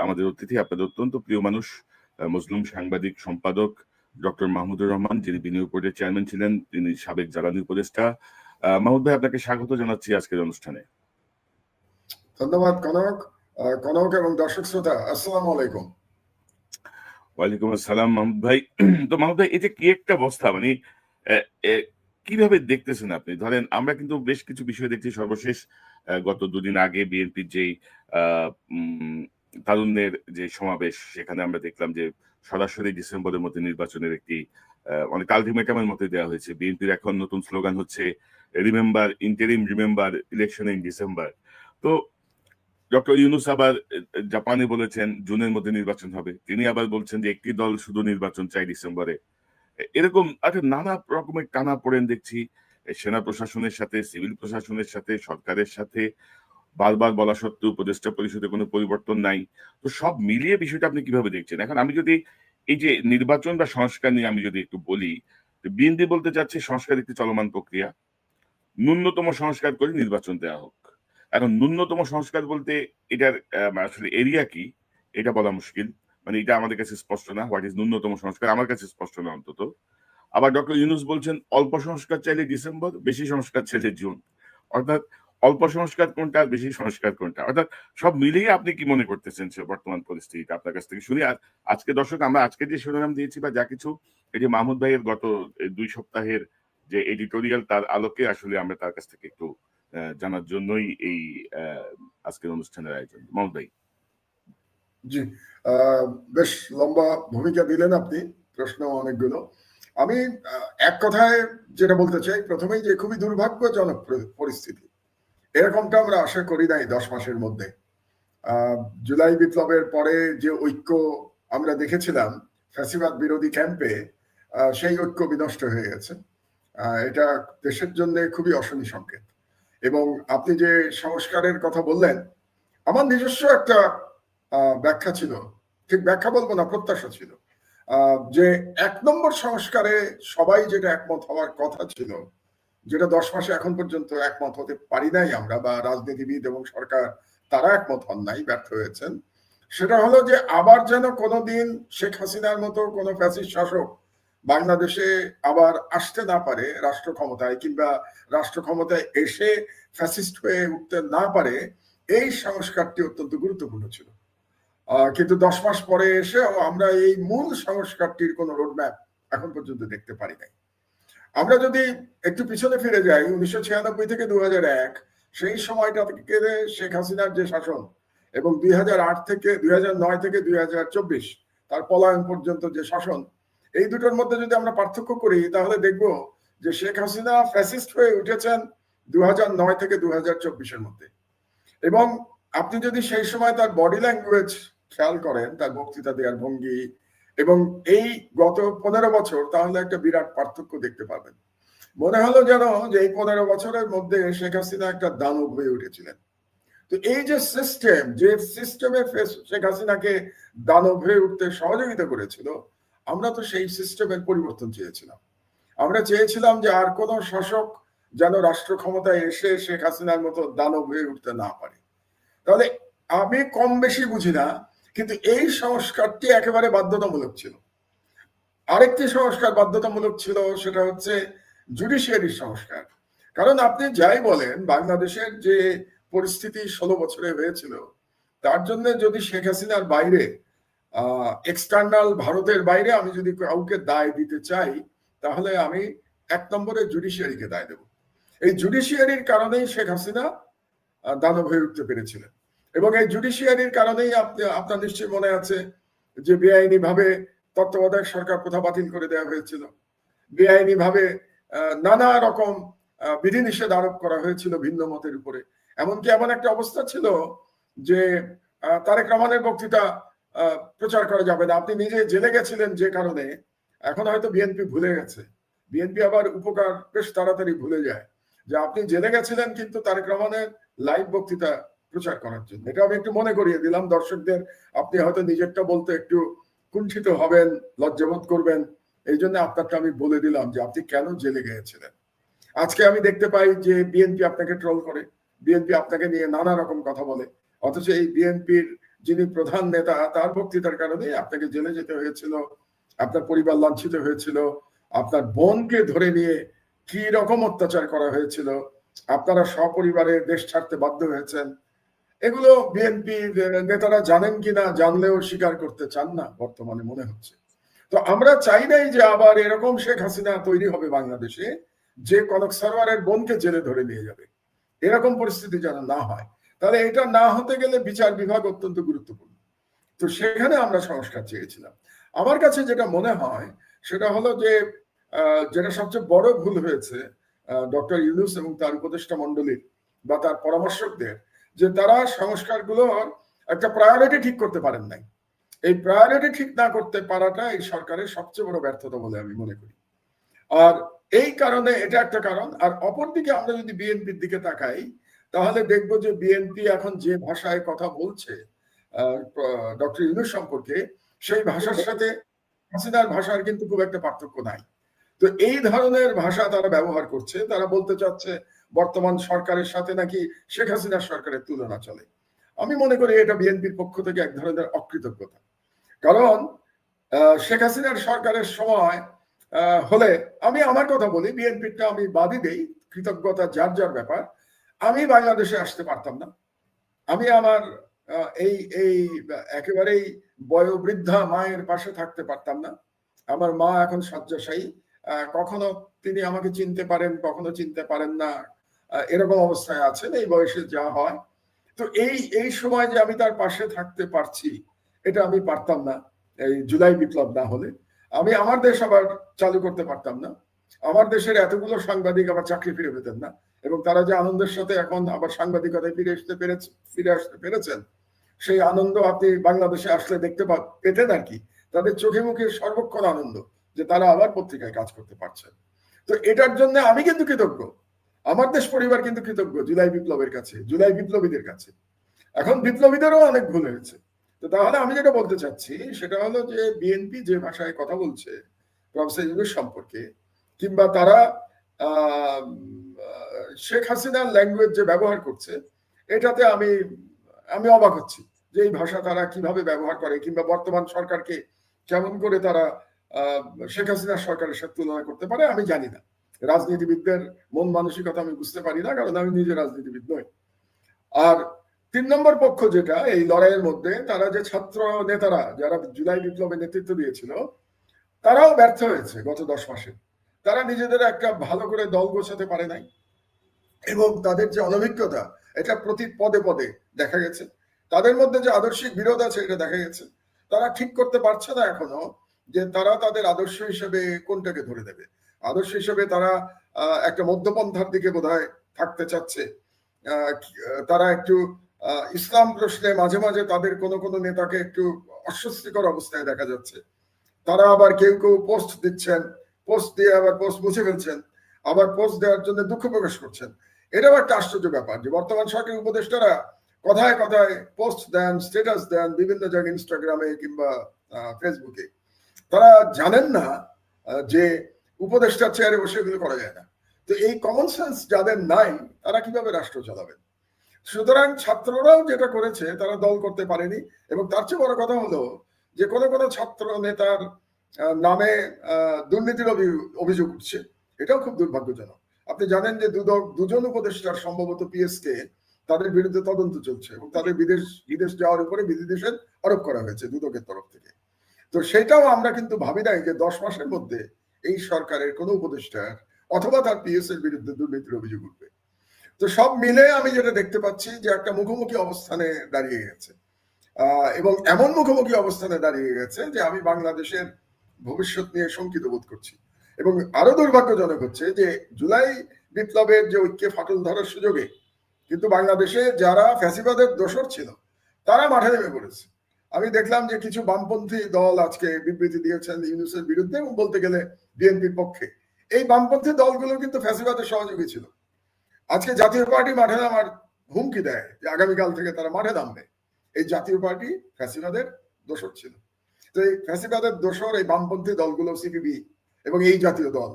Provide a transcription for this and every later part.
আমাদের অতিথি, আপনাদের অত্যন্ত প্রিয় মানুষ, মজলুম সাংবাদিক সম্পাদক ডক্টর মাহমুদুর রহমান, যিনি বিনিয়োগ বোর্ডের চেয়ারম্যান ছিলেন, তিনি সাবেক জ্বালানি উপদেষ্টা। মাহমুদ ভাই, আপনাকে স্বাগত জানাচ্ছি আজকের অনুষ্ঠানে। ধন্যবাদ কনক। কনক এবং দর্শক শ্রোতা, আসসালামু আলাইকুম। ওয়ালাইকুম আসসালাম মাহমুদ ভাই। তো মাহমুদ ভাই, এটা কি একটা অবস্থা, মানে কিভাবে দেখতেছেন আপনি? ধরেন, আমরা কিন্তু বেশ কিছু বিষয় দেখছি। সর্বশেষ গত দুদিন আগে বিএনপির যেই তারুণ্যের যে সমাবেশ, সেখানে আমরা দেখলাম যে সরাসরি ডিসেম্বরের মধ্যে নির্বাচনের একটি অনেক আলটিমেটামের মধ্যে দেওয়া হয়েছে। বিএনপির এখন নতুন স্লোগান হচ্ছে remember interim, remember election in December. তো ডক্টর ইউনূস আবার জাপানে বলেছেন জুনের মধ্যে নির্বাচন হবে। তিনি আবার বলছেন যে একটি দল শুধু নির্বাচন চাই ডিসেম্বরে। এরকম একটা নানা রকমের টানাপোড়েন দেখছি সেনা প্রশাসনের সাথে, সিভিল প্রশাসনের সাথে, সরকারের সাথে। বারবার বলা সত্ত্বেও উপদেষ্টা পরিষদে কোনো পরিবর্তন নাই। তো সব মিলিয়ে বিষয়টা আপনি কিভাবে দেখছেন? এখন আমি যদি এই যে নির্বাচন বা সংস্কার নিয়ে আমি যদি একটু বলি, বিএনপি বলতে চাচ্ছে সংস্কার একটি চলমান প্রক্রিয়া, ন্যূনতম সংস্কার করে নির্বাচন দেওয়া হোক। এখন ন্যূনতম সংস্কার বলতে এটার আসলে এরিয়া কি, এটা বলা মুশকিল। মানে এটা আমাদের কাছে স্পষ্ট না। হোয়াট ইজ ন্যূনতম সংস্কার, আমার কাছে স্পষ্ট না অন্তত। আবার ডক্টর ইউনূস বলছেন অল্প সংস্কার চাইলে ডিসেম্বর, বেশি সংস্কার চাইলে জুন। অর্থাৎ অল্প সংস্কার কোনটা, বেশি সংস্কার কোনটা? অর্থাৎ সব মিলিয়ে আপনি কি মনে করতেছেন সে বর্তমান পরিস্থিতিটা? আপনার কাছ থেকে শুনি। আর আজকে দর্শক, আমরা আজকে যে শিরোনাম দিয়েছি বা যা কিছু, এই যে মাহমুদ ভাইয়ের গত 2 সপ্তাহের যে এডিটোরিয়াল, তার আলোকে আসলে আমরা তার কাছ থেকে একটু জানার জন্যই এই আজকের অনুষ্ঠানের আয়োজন। মাহমুদ ভাই। জি, বেশ লম্বা ভূমিকা দিলেন আপনি, প্রশ্ন অনেকগুলো। আমি এক কথায় যেটা বলতে চাই প্রথমেই, যে খুবই দুর্ভাগ্যজনক পরিস্থিতি। এরকমটা আমরা আশা করি নাই 10 মাসের মধ্যে। জুলাই বিপ্লবের পরে যে ঐক্য আমরা দেখেছিলাম ফ্যাসিবাদ বিরোধী ক্যাম্পে, সেই ঐক্য বিনষ্ট হয়ে গেছে। এটা দেশের জন্য খুবই অশনি সংকেত। এবং আপনি যে সংস্কারের কথা বললেন, আমার নিজস্ব একটা ব্যাখ্যা ছিল, ঠিক ব্যাখ্যা বলবো না, প্রত্যাশা ছিল যে 1 নম্বর সংস্কারে সবাই যেটা একমত হওয়ার কথা ছিল, যেটা 10 মাসে এখন পর্যন্ত একমত হতে পারি নাই আমরা, বা রাজনীতিবিদ এবং সরকার তারা একমত হন নাই, ব্যর্থ হয়েছেন। সেটা হলো যে আবার যেন কোনোদিন শেখ হাসিনার মতো কোনো ফ্যাসিস্ট শাসক বাংলাদেশে আবার আসতে না পারে রাষ্ট্র ক্ষমতায়, কিংবা রাষ্ট্র ক্ষমতায় এসে ফ্যাসিস্ট হয়ে উঠতে না পারে। এই সংস্কারটি অত্যন্ত গুরুত্বপূর্ণ ছিল। কিন্তু 10 মাস পরে এসেও আমরা এই মূল সংস্কারটির কোনো রোডম্যাপ এখন পর্যন্ত দেখতে পারি নাই। আমরা যদি একটু পিছনে ফিরে যাই, 1996 থেকে 2001, সেই সময়টা থেকে শেখ হাসিনার যে শাসন, এবং 2009 থেকে 2024 তার পলায়ন পর্যন্ত যে শাসন, এই দুটোর মধ্যে যদি আমরা পার্থক্য করি, তাহলে দেখব যে শেখ হাসিনা ফ্যাসিস্ট হয়ে উঠেছেন 2009 থেকে 2024-এর মধ্যে। এবং আপনি যদি সেই সময় তার বডি ল্যাঙ্গুয়েজ খেয়াল করেন, তার বক্তৃতা দেওয়ার ভঙ্গি, এবং এই গত 15 বছর, তাহলে একটা বিরাট পার্থক্য দেখতে পাবেন। মনে হলো যেন যে এই 15 বছরের মধ্যে শেখ হাসিনা একটা দানব হয়ে উঠেছিলেন। তো এই যে সিস্টেম, যে সিস্টেমে শেখ হাসিনাকে দানব হয়ে উঠতে সহযোগিতা করেছিল, আমরা তো সেই সিস্টেমের পরিবর্তন চেয়েছিলাম। আমরা চেয়েছিলাম যে আর কোন শাসক যেন রাষ্ট্র ক্ষমতায় এসে শেখ হাসিনার মতো দানব হয়ে উঠতে না পারে। তাহলে আমি কম বেশি বুঝি না, কিন্তু এই সংস্কারটি একেবারে বাধ্যতামূলক ছিল। আরেকটি সংস্কার বাধ্যতামূলক ছিল, সেটা হচ্ছে জুডিশিয়ারির সংস্কার। কারণ আপনি যাই বলেন, বাংলাদেশের যে পরিস্থিতি 16 বছরে হয়েছিল, তার জন্য যদি শেখ হাসিনার বাইরে, এক্সটার্নাল ভারতের বাইরে আমি যদি কাউকে দায় দিতে চাই, তাহলে আমি 1 নম্বরে জুডিশিয়ারিকে দায় দেব। এই জুডিশিয়ারির কারণেই শেখ হাসিনা দানব হয়ে উঠতে পেরেছিলেন। এবং এই জুডিশিয়ারির কারণেই আপনার নিশ্চয়ই মনে আছে যে বেআইনি ভাবে তত্ত্বাবধায়ক সরকার প্রথা বাতিল করে দেওয়া হয়েছিল, বেআইনি ভাবে নানা রকম বিধিনিষেধ আরোপ করা হয়েছিল ভিন্ন মতের উপরে। এমনকি এমন একটা অবস্থা ছিল যে তারেক রহমানের বক্তৃতা প্রচার করা যাবে না। আপনি নিজে জেলে গেছিলেন, যে কারণে এখন হয়তো বিএনপি ভুলে গেছে। বিএনপি আবার উপকার বেশ তাড়াতাড়ি ভুলে যায়, যে আপনি জেলে গেছিলেন কিন্তু তারেক রহমানের লাইভ বক্তৃতা প্রচার করার জন্য। এটা আমি একটু মনে করিয়ে দিলাম দর্শকদের। আপনি হয়তো নিজেরটা বলতে একটু কুণ্ঠিত হবেন, লজ্জাবোধ করবেন, এই জন্য আপনারটা আমি বলে দিলাম যে আপনি কেন জেলে গিয়েছিলেন। আজকে আমি দেখতে পাই যে বিএনপি আপনাকে ট্রোল করে, বিএনপি আপনাকে নিয়ে নানা রকম কথা বলে, অথচ এই বিএনপির যিনি প্রধান নেতা, তার বক্তৃতার কারণে আপনাকে জেলে যেতে হয়েছিল, আপনার পরিবার লাঞ্ছিত হয়েছিল, আপনার বোনকে ধরে নিয়ে কি রকম অত্যাচার করা হয়েছিল, আপনারা সপরিবারে দেশ ছাড়তে বাধ্য হয়েছেন। এগুলো বিএনপি নেতারা জানেন কিনা, জানলেও স্বীকার করতে চান না বর্তমানে মনে হচ্ছে। তো আমরা চাই নাই যে আবার এরকম শেখ হাসিনা তৈরি হবে বাংলাদেশে, যে কনক সারওয়ারের বোনকে জেলে ধরে নিয়ে যাবে। এরকম পরিস্থিতি যেন না হয়। তাহলে এটা না হতে গেলে বিচার বিভাগ অত্যন্ত গুরুত্বপূর্ণ। তো সেখানে আমরা সংস্কার চেয়েছিলাম। আমার কাছে যেটা মনে হয় সেটা হলো যে যেটা সবচেয়ে বড় ভুল হয়েছে ডক্টর ইউনূস এবং তার উপদেষ্টা মণ্ডলীর বা তার পরামর্শকদের, যে তারা সংস্কারগুলোর একটা প্রায়োরিটি ঠিক করতে পারেন নাই। এই প্রায়োরিটি ঠিক না করতে পারাটা এই সরকারের সবচেয়ে বড় ব্যর্থতা বলে আমি মনে করি। আর এই কারণে এটা একটা কারণ। আর অপরদিকে আমরা যদি বিএনপির দিকে তাকাই, তাহলে দেখবো যে বিএনপি এখন যে ভাষায় কথা বলছে ডক্টর ইউনূস সম্পর্কে, সেই ভাষার সাথে হাসিনার ভাষার কিন্তু খুব একটা পার্থক্য নাই। তো এই ধরনের ভাষা তারা ব্যবহার করছে। তারা বলতে চাচ্ছে বর্তমান সরকারের সাথে নাকি শেখ হাসিনার সরকারের তুলনা চলে। আমি মনে করি এটা বিএনপির পক্ষ থেকে এক ধরনের অকৃতজ্ঞতা। কারণ শেখ হাসিনার সরকারের সময় হলে, আমি আমার কথা বলি, বিএনপিটা আমি বাদই দেই, কৃতজ্ঞতা যার যার ব্যাপার, আমি বাংলাদেশে আসতে পারতাম না। আমি আমার এই এই একেবারেই বয়োবৃদ্ধা মায়ের পাশে থাকতে পারতাম না। আমার মা এখন শয্যাশায়ী। কখনো তিনি আমাকে চিনতে পারেন, কখনো চিনতে পারেন না, এরকম অবস্থায় আছেন। এই বয়সে যা হয়, তো এই সময় যে আমি তার পাশে থাকতে পারছি, এটা আমি পারতাম না এই জুলাই বিপ্লব না হলে। আমি আমার দেশ আবার চালু করতে পারতাম না। আমার দেশের এতগুলো সাংবাদিক আবার চাকরি ফিরে পেতেন না, এবং তারা যে আনন্দের সাথে এখন আবার সাংবাদিকতায় ফিরে আসতে পেরেছেন, সেই আনন্দ আপনি বাংলাদেশে আসলে দেখতে পেতেন আর কি। তাদের চোখে মুখে সর্বক্ষণ আনন্দ যে তারা আবার পত্রিকায় কাজ করতে পারছেন। তো এটার জন্য আমি কিন্তু কৃতজ্ঞ, আমার দেশ পরিবার কিন্তু কৃতজ্ঞ জুলাই বিপ্লবের কাছে, জুলাই বিপ্লবীদের কাছে। এখন বিপ্লবীদেরও অনেক ভুল হয়েছে। তো তাহলে আমি যেটা বলতে চাচ্ছি সেটা হলো যে বিএনপি যে ভাষায় কথা বলছে প্রফেসর ইউনূস সম্পর্কে, কিংবা তারা শেখ হাসিনার ল্যাঙ্গুয়েজ যে ব্যবহার করছে, এটাতে আমি অবাক হচ্ছি যে এই ভাষা তারা কিভাবে ব্যবহার করে, কিংবা বর্তমান সরকারকে কেমন করে তারা শেখ হাসিনার সরকারের সাথে তুলনা করতে পারে। আমি জানি না, রাজনীতিবিদদের মন মানসিকতা আমি বুঝতে পারি না, কারণ আমি নিজে রাজনীতিবিদ নই। আর ৩ নম্বর পক্ষ যেটা এই লড়াইয়ের মধ্যে, তারা যে ছাত্র নেতারা যারা জুলাই বিপ্লবে নেতৃত্ব দিয়েছিল, তারাও ব্যর্থ হয়েছে গত 10 মাসে। তারা নিজেদের একটা ভালো করে দল গোছাতে পারে নাই, এবং তাদের যে অনভিজ্ঞতা এটা প্রতি পদে পদে দেখা গেছে। তাদের মধ্যে যে আদর্শিক বিরোধ আছে এটা দেখা গেছে। তারা ঠিক করতে পারছে না এখনো যে তারা তাদের আদর্শ হিসেবে কোনটাকে ধরে দেবে। আদর্শ হিসেবে তারা একটা মধ্যপন্থার দিকে বোধহয় থাকতে চাচ্ছে। তারা একটু ইসলাম প্রশ্নে মাঝে মাঝে তাদের কোনো কোনো নেতাকে একটু অস্বস্তিকর অবস্থায় দেখা যাচ্ছে। তারা আবার কেউ কেউ পোস্ট দিচ্ছেন, পোস্ট দিয়ে আবার পোস্ট মুছে ফেলছেন, আবার পোস্ট দেওয়ার জন্য দুঃখ প্রকাশ করছেন। এটাও একটা আশ্চর্য ব্যাপার যে বর্তমান সরকারি উপদেষ্টারা কথায় কথায় পোস্ট দেন, স্ট্যাটাস দেন বিভিন্ন জায়গায়, ইনস্টাগ্রামে কিংবা ফেসবুকে। তারা জানেন না যে উপদেষ্টার চেয়ারে বসে এগুলো করা যায় না। তো এই কমন সেন্স যাদের নাই, তারা কিভাবে রাষ্ট্র চালাবেন? সুতরাং ছাত্ররাও যেটা করেছে, তারা দল করতে পারেনি। এবং তার চেয়ে বড় কথা হলো যে কোনো কোনো ছাত্র নেতার নামে দুর্নীতির অভিযোগ উঠছে। এটাও খুব দুর্ভাগ্যজনক। আপনি জানেন যে দুজন উপদেষ্টার সম্ভবত পিএসকে তাদের বিরুদ্ধে তদন্ত চলছে, এবং তাদের বিদেশ যাওয়ার উপরে বিধিনিষেধ আরোপ করা হয়েছে দুদকের তরফ থেকে। তো সেটাও আমরা কিন্তু ভাবি নাই যে 10 মাসের মধ্যে এই সরকারের কোনো উপদেষ্টার অথবা তার পিএস এর বিরুদ্ধে দুর্নীতির অভিযোগ উঠবে। তো সব মিলে আমি যেটা দেখতে পাচ্ছি যে একটা মুখোমুখি অবস্থানে দাঁড়িয়ে গেছে, এবং এমন মুখোমুখি অবস্থানে দাঁড়িয়ে গেছে যে আমি বাংলাদেশের ভবিষ্যৎ নিয়ে শঙ্কিত বোধ করছি। এবং আরো দুর্ভাগ্যজনক হচ্ছে যে জুলাই বিপ্লবের যে ঐক্যে ফাটল ধরার সুযোগে কিন্তু বাংলাদেশে যারা ফ্যাসিবাদের দোসর ছিল তারা মাঠে নেমে পড়েছে। আমি দেখলাম যে কিছু বামপন্থী দল আজকে বিবৃতি দিয়েছেন ইউনূসের বিরুদ্ধে, এবং বলতে গেলে বিএনপির পক্ষে। এই বামপন্থী দলগুলো কিন্তু ফ্যাসিবাদের সহযোগী ছিল। আজকে জাতীয় পার্টি মাঠে নামার হুমকি দেয় যে আগামীকাল থেকে তারা মাঠে নামবে। এই জাতীয় পার্টি ফ্যাসিবাদের দোসর ছিল। তো এই ফ্যাসিবাদের দোসর এই বামপন্থী দলগুলো, সিপিবি এবং এই জাতীয় দল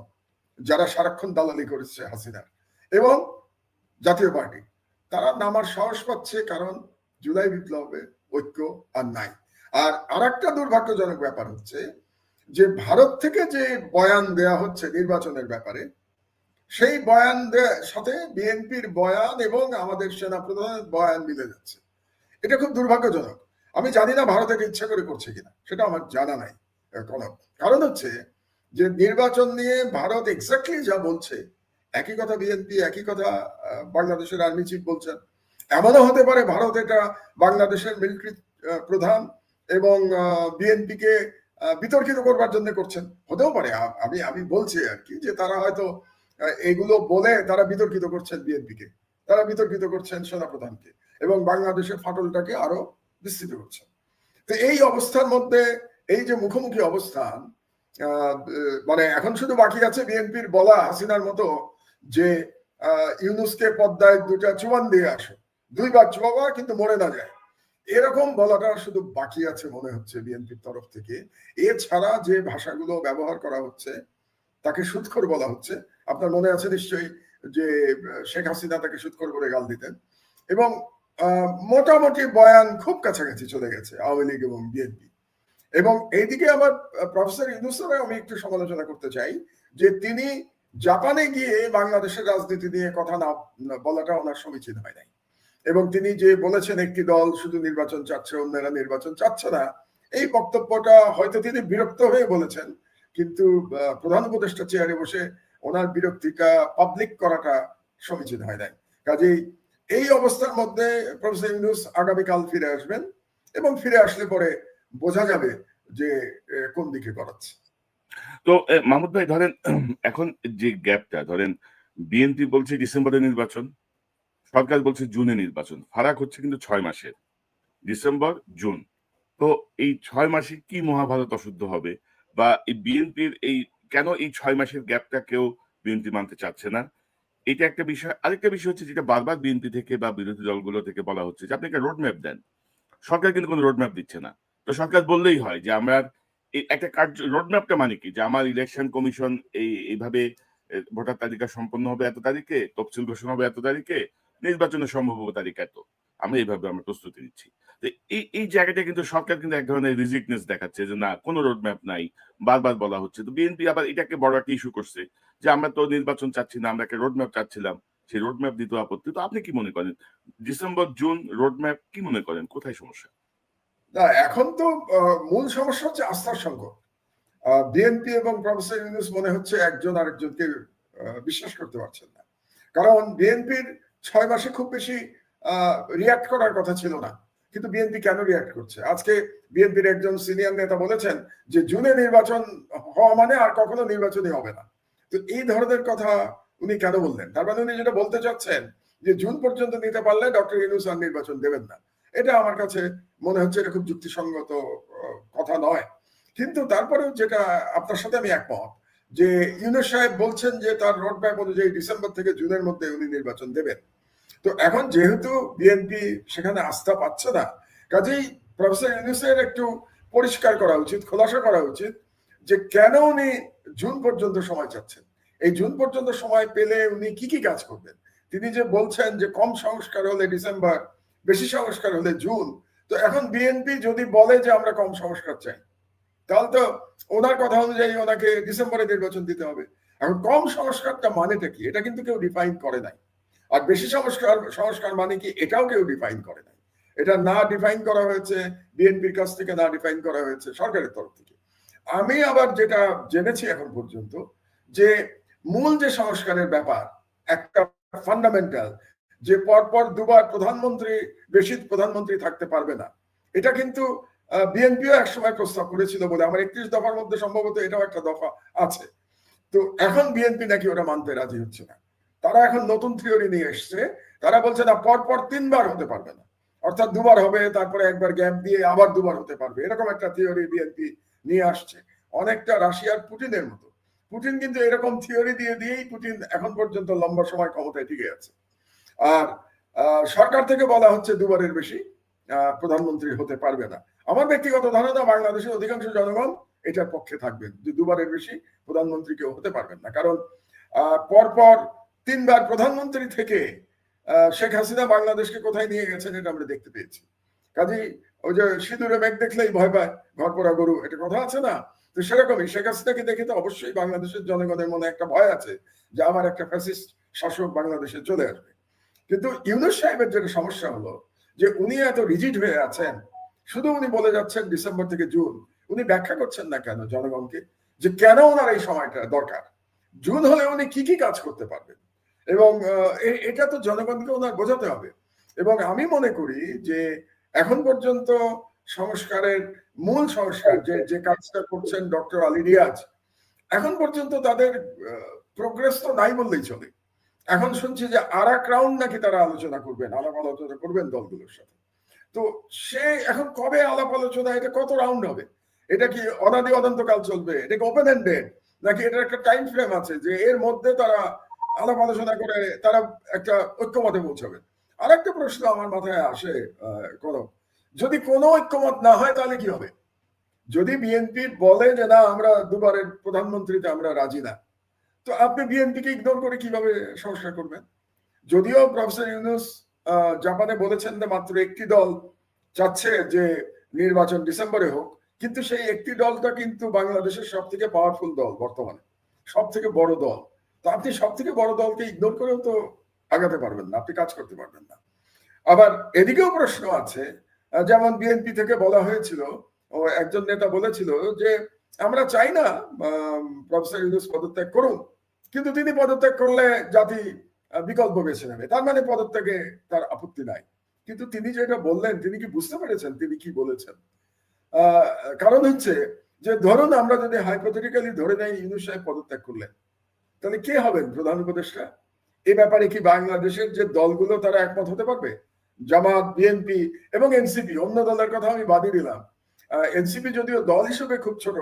যারা সারাক্ষণ দালালি করেছে হাসিনার, এবং জাতীয় পার্টি, তারা নামার সাহস পাচ্ছে কারণ জুলাই বিপ্লবে ঐক্য আর নাই। আর আরেকটা দুর্ভাগ্যজনক ব্যাপার হচ্ছে যে ভারত থেকে যে বয়ান দেয়া হচ্ছে নির্বাচনের ব্যাপারে, সেই বয়ান সাথে বিএনপির বয়ান এবং আমাদের সেনাপ্রধানের বয়ান মিলে যাচ্ছে। এটা খুব দুর্ভাগ্যজনক। আমি জানি না ভারত এটা ইচ্ছা করে করছে কিনা, সেটা আমার জানা নাই। কারণ হচ্ছে যে নির্বাচন নিয়ে ভারত এক্স্যাক্টলি যা বলছে একই কথা বিএনপি, একই কথা বাংলাদেশের আর্মি চিফ বলছেন। এমনও হতে পারে ভারত এটা বাংলাদেশের মিলিটারি প্রধান এবং বিএনপিকে বিতর্কিত করবার জন্য করছেন, হতেও পারে। আমি বলছি আর কি যে তারা হয়তো এগুলো বলে তারা বিতর্কিত করছেন বিএনপিকে, তারা বিতর্কিত করছেন সেনাপ্রধানকে এবং বাংলাদেশের ফাটলটাকে আরো বিস্তৃত করছেন। তো এই অবস্থার মধ্যে এই যে মুখোমুখি অবস্থান, মানে এখন শুধু বাকি আছে বিএনপির বলা হাসিনার মতো যে ইউনুসকে পদ্মায় দুটা চুবান দিয়ে আসো, দুইবার চুবাবা কিন্তু মরে না যায়, এরকম বলাটা শুধু বাকি আছে মনে হচ্ছে বিএনপির তরফ থেকে। এছাড়া যে ভাষাগুলো ব্যবহার করা হচ্ছে তাকে সুৎখর বলা হচ্ছে। আপনার মনে আছে নিশ্চয়ই যে শেখ হাসিনা তাকে সুৎখর করে গাল দিতেন, এবং মোটামুটি বয়ান খুব কাছাকাছি চলে গেছে আওয়ামী লীগ এবং বিএনপি। এবং এইদিকে আমার প্রফেসর ইউনূসের আমি একটু সমালোচনা করতে চাই যে তিনি জাপানে গিয়ে বাংলাদেশের রাজনীতি নিয়ে কথা না বলাটা ওনার সমীচীন হয় নাই, এবং তিনি যে বলেছেন একটি দল শুধু নির্বাচন চাচ্ছে, অন্যরা নির্বাচন চাচ্ছে না, এই বক্তব্যটা হয়তো তিনি বিরক্ত হয়ে বলেছেন, কিন্তু প্রধান উপদেষ্টা চেয়ারে বসে ওনার বিরক্তিটা পাবলিক করাটা সমীচীন হয় নাই। কাজেই এই অবস্থার মধ্যে প্রফেসর ইউনূস আগামীকাল ফিরে আসবেন, এবং ফিরে আসলে পরে বোঝা যাবে যে কোন দিকে গড়াচ্ছে। তো মাহমুদ ভাই, ধরেন এখন যে গ্যাপটা, ধরেন বিএনপি বলছে ডিসেম্বরে নির্বাচন, সরকার বলছে জুনে নির্বাচন, ফারাক হচ্ছে কিন্তু 6 মাসের, ডিসেম্বর জুন। তো এই 6 মাসে কি মহাভারত অশুদ্ধ হবে, বা এই বিএনপির এই কেন এই 6 মাসের গ্যাপটা কেউ বিএনপি মানতে চাচ্ছে না, এটা একটা বিষয়। আরেকটা বিষয় হচ্ছে যেটা বারবার বিএনপি থেকে বা বিরোধী দলগুলো থেকে বলা হচ্ছে যে আপনি একটা রোড ম্যাপ দেন। সরকার কিন্তু কোনো রোড ম্যাপ দিচ্ছে না। তো সরকার বললেই হয় যে আমরা একটা কার্য, রোড ম্যাপটা মানে কি, যে আমার ইলেকশন কমিশন এইভাবে ভোটার তালিকা সম্পন্ন হবে এত তারিখে, তফসিল ঘোষণা হবে এত তারিখে, নির্বাচনের সম্ভব তারিখ এত, আমরা এইভাবে আমরা প্রস্তুতি নিচ্ছি। তো এই জায়গাটা কিন্তু সরকার কিন্তু এক ধরনের রিজিকনেস দেখাচ্ছে যে না, কোনো রোড ম্যাপ নাই, বারবার বলা হচ্ছে। তো বিএনপি আবার এটাকে বড় একটা ইস্যু করছে যে আমরা তো নির্বাচন চাচ্ছি না, আমরা একটা রোড ম্যাপ চাচ্ছিলাম, সেই রোড ম্যাপ দিতে আপত্তি। তো আপনি কি মনে করেন, ডিসেম্বর জুন রোড ম্যাপ কি মনে করেন, কোথায় সমস্যা? না, এখন তো মূল সমস্যা হচ্ছে আস্থার সংকট। বিএনপি এবং প্রফেসর ইউনূস মনে হচ্ছে একজন আরেকজনকে বিশ্বাস করতে পারছেন না। কারণ বিএনপির 6 মাসে খুব বেশি রিয়াক্ট করার কথা ছিল না, কিন্তু বিএনপি কেন রিয়াক্ট করছে? আজকে বিএনপির একজন সিনিয়র নেতা বলেছেন যে জুনে নির্বাচন হওয়া মানে আর কখনো নির্বাচনই হবে না। তো এই ধরনের কথা উনি কেন বললেন? তার মানে উনি যেটা বলতে চাচ্ছেন যে জুন পর্যন্ত নিতে পারলে ডক্টর ইউনূস আর নির্বাচন দেবেন না। এটা আমার কাছে মনে হচ্ছে এটা খুব যুক্তিসঙ্গত কথা নয়। কিন্তু তারপরেও যেটা আপনার সাথে আমি একমত যে ইউনূস সাহেব বলছেন যে তার রোড ম্যাপ অনুযায়ী ডিসেম্বর থেকে জুনের মধ্যে উনি নির্বাচন দেবেন। তো এখন যেহেতু বিএনপি সেখানে আস্থা পাচ্ছে না, কাজেই প্রফেসর ইউনূসের একটু পরিষ্কার করা উচিত, খোলাসা করা উচিত যে কেন উনি জুন পর্যন্ত সময় চাচ্ছেন। এই জুন পর্যন্ত সময় পেলে উনি কি কি কাজ করবেন? তিনি যে বলছেন যে কম সংস্কার হলে ডিসেম্বর, বেশি সংস্কার হলে জুন। তো এখন বিএনপি যদি বলে যে আমরা কম সংস্কার চাই, তাহলে তো ওনার কথা অনুযায়ী ওনাকে ডিসেম্বরে নির্বাচন দিতে হবে। এখন কম সংস্কারটা মানেটা কি, এটা কিন্তু কেউ ডিফাইন করে নাই। আর বেশি সংস্কার মানে কি, এটাও কেউ ডিফাইন করে নাই। এটা না ডিফাইন করা হয়েছে বিএনপির কাছ থেকে, না ডিফাইন করা হয়েছে সরকারের তরফ থেকে। আমি আবার যেটা জেনেছি এখন পর্যন্ত যে মূল যে সংস্কারের ব্যাপার, একটা ফান্ডামেন্টাল, যে পরপর দুবার প্রধানমন্ত্রী, বেশি প্রধানমন্ত্রী থাকতে পারবে না, এটা কিন্তু বিএনপিও একসময় প্রস্তাব করেছিল বলে আমার 31 দফার মধ্যে সম্ভবত এটাও একটা দফা আছে। তো এখন বিএনপি নাকি ওটা মানতে রাজি হচ্ছে না। তারা এখন নতুন থিওরি নিয়ে এসছে। তারা বলছে না, পরপর 3 বার হতে পারবে না, অর্থাৎ 2 বার হবে, তারপরে একবার গ্যাপ দিয়ে আবার 2 বার হতে পারবে, এরকম একটা থিওরি বিএনপি নিয়ে আসছে, অনেকটা রাশিয়ার পুটিনের মতো। পুটিন কিন্তু এরকম থিওরি দিয়েই পুটিন এখন পর্যন্ত লম্বা সময় ক্ষমতায় টিকে আছে। আর সরকার থেকে বলা হচ্ছে 2 বারের বেশি প্রধানমন্ত্রী হতে পারবে না। আমার ব্যক্তিগত ধারণা বাংলাদেশের অধিকাংশ জনগণ এটার পক্ষে থাকবেন যে 2 বারের বেশি প্রধানমন্ত্রী কেউ হতে পারবেন না। কারণ পরপর 3 বার প্রধানমন্ত্রী থেকে শেখ হাসিনা বাংলাদেশকে কোথায় নিয়ে গেছেন এটা আমরা দেখতে পেয়েছি। কাজেই ওই যে সিঁদুরে মেঘ দেখলেই ভয় পায় ঘর পোড়া গরু, এটা কথা আছে না? তো সেরকমই শেখ হাসিনাকে দেখে তো অবশ্যই বাংলাদেশের জনগণের মনে একটা ভয় আছে যে আমার একটা ফ্যাসিস্ট শাসক বাংলাদেশে চলে আসবে। কিন্তু ইউনূস সাহেবের যেটা সমস্যা হলো যে উনি এত রিজিড হয়ে আছেন, শুধু উনি বলে যাচ্ছেন ডিসেম্বর থেকে জুন, উনি ব্যাখ্যা করছেন না কেন জনগণকে যে কেন ওনার এই সময়টা দরকার, জুন হলে উনি কি কি কাজ করতে পারবেন, এবং এটা তো জনগণকে ওনার বোঝাতে হবে। এবং আমি মনে করি যে এখন পর্যন্ত সংস্কারের মূল সংস্কার যে যে কাজটা করছেন ডক্টর আলী রিয়াজ, এখন পর্যন্ত তাদের প্রোগ্রেস তো নাই বললেই চলে। এখন শুনছি যে আর এক রাউন্ড নাকি তারা আলোচনা করবেন, আলাপ আলোচনা করবেন দলগুলোর সাথে। তো সে এখন কবে আলাপ আলোচনা, এটা কত রাউন্ড হবে, এটা কি অনাদি অনন্তকাল চলবে, এটা কি ওপেন এন্ডেড, নাকি এটার একটা টাইম ফ্রেম আছে যে এর মধ্যে তারা আলাপ আলোচনা করে তারা একটা ঐক্যমতে পৌঁছাবে? আর একটা প্রশ্ন আমার মাথায় আসে, কনক, যদি কোনো ঐক্যমত না হয় তাহলে কি হবে? যদি বিএনপি বলে যে না আমরা দুবারের প্রধানমন্ত্রীতে আমরা রাজি না, তো আপনি বিএনপিকে ইগনোর করে কিভাবে সংস্কার করবেন? যদিও প্রফেসর ইউনূস জাপানে বলেছেন যে মাত্র একটি দল চাচ্ছে যে নির্বাচন ডিসেম্বরে হোক, কিন্তু সেই একটি দলটা কিন্তু বাংলাদেশের সব থেকে পাওয়ারফুল দল, বর্তমানে সব থেকে বড় দল। তো আপনি সব থেকে বড় দলকে ইগনোর করেও তো আগাতে পারবেন না, আপনি কাজ করতে পারবেন না। আবার এদিকেও প্রশ্ন আছে, যেমন বিএনপি থেকে বলা হয়েছিল, ও একজন নেতা বলেছিল যে আমরা চাই না প্রফেসর ইউনূস পদত্যাগ করুন, কিন্তু তিনি পদত্যাগ করলে জাতি বিকল্প বেছে নেবে, তার মানে পদত্যাগে তার আপত্তি নাই। কিন্তু তিনি যেটা বললেন, তিনি কি বুঝতে পেরেছেন তিনি কি বলেছেন? কারণ হচ্ছে যে ধরুন আমরা যদি হাইপোথেটিক্যালি ধরে নেই ইউনূস সাহেব পদত্যাগ করলেন, তাহলে কে হবেন প্রধান উপদেষ্টা? এ ব্যাপারে কি বাংলাদেশের যে দলগুলো তারা একমত হতে পারবে? জামাত, বিএনপি এবং এনসিপি, অন্য দলের কথা আমি বাদই দিলাম। এনসিপি যদিও দল হিসেবে খুব ছোট,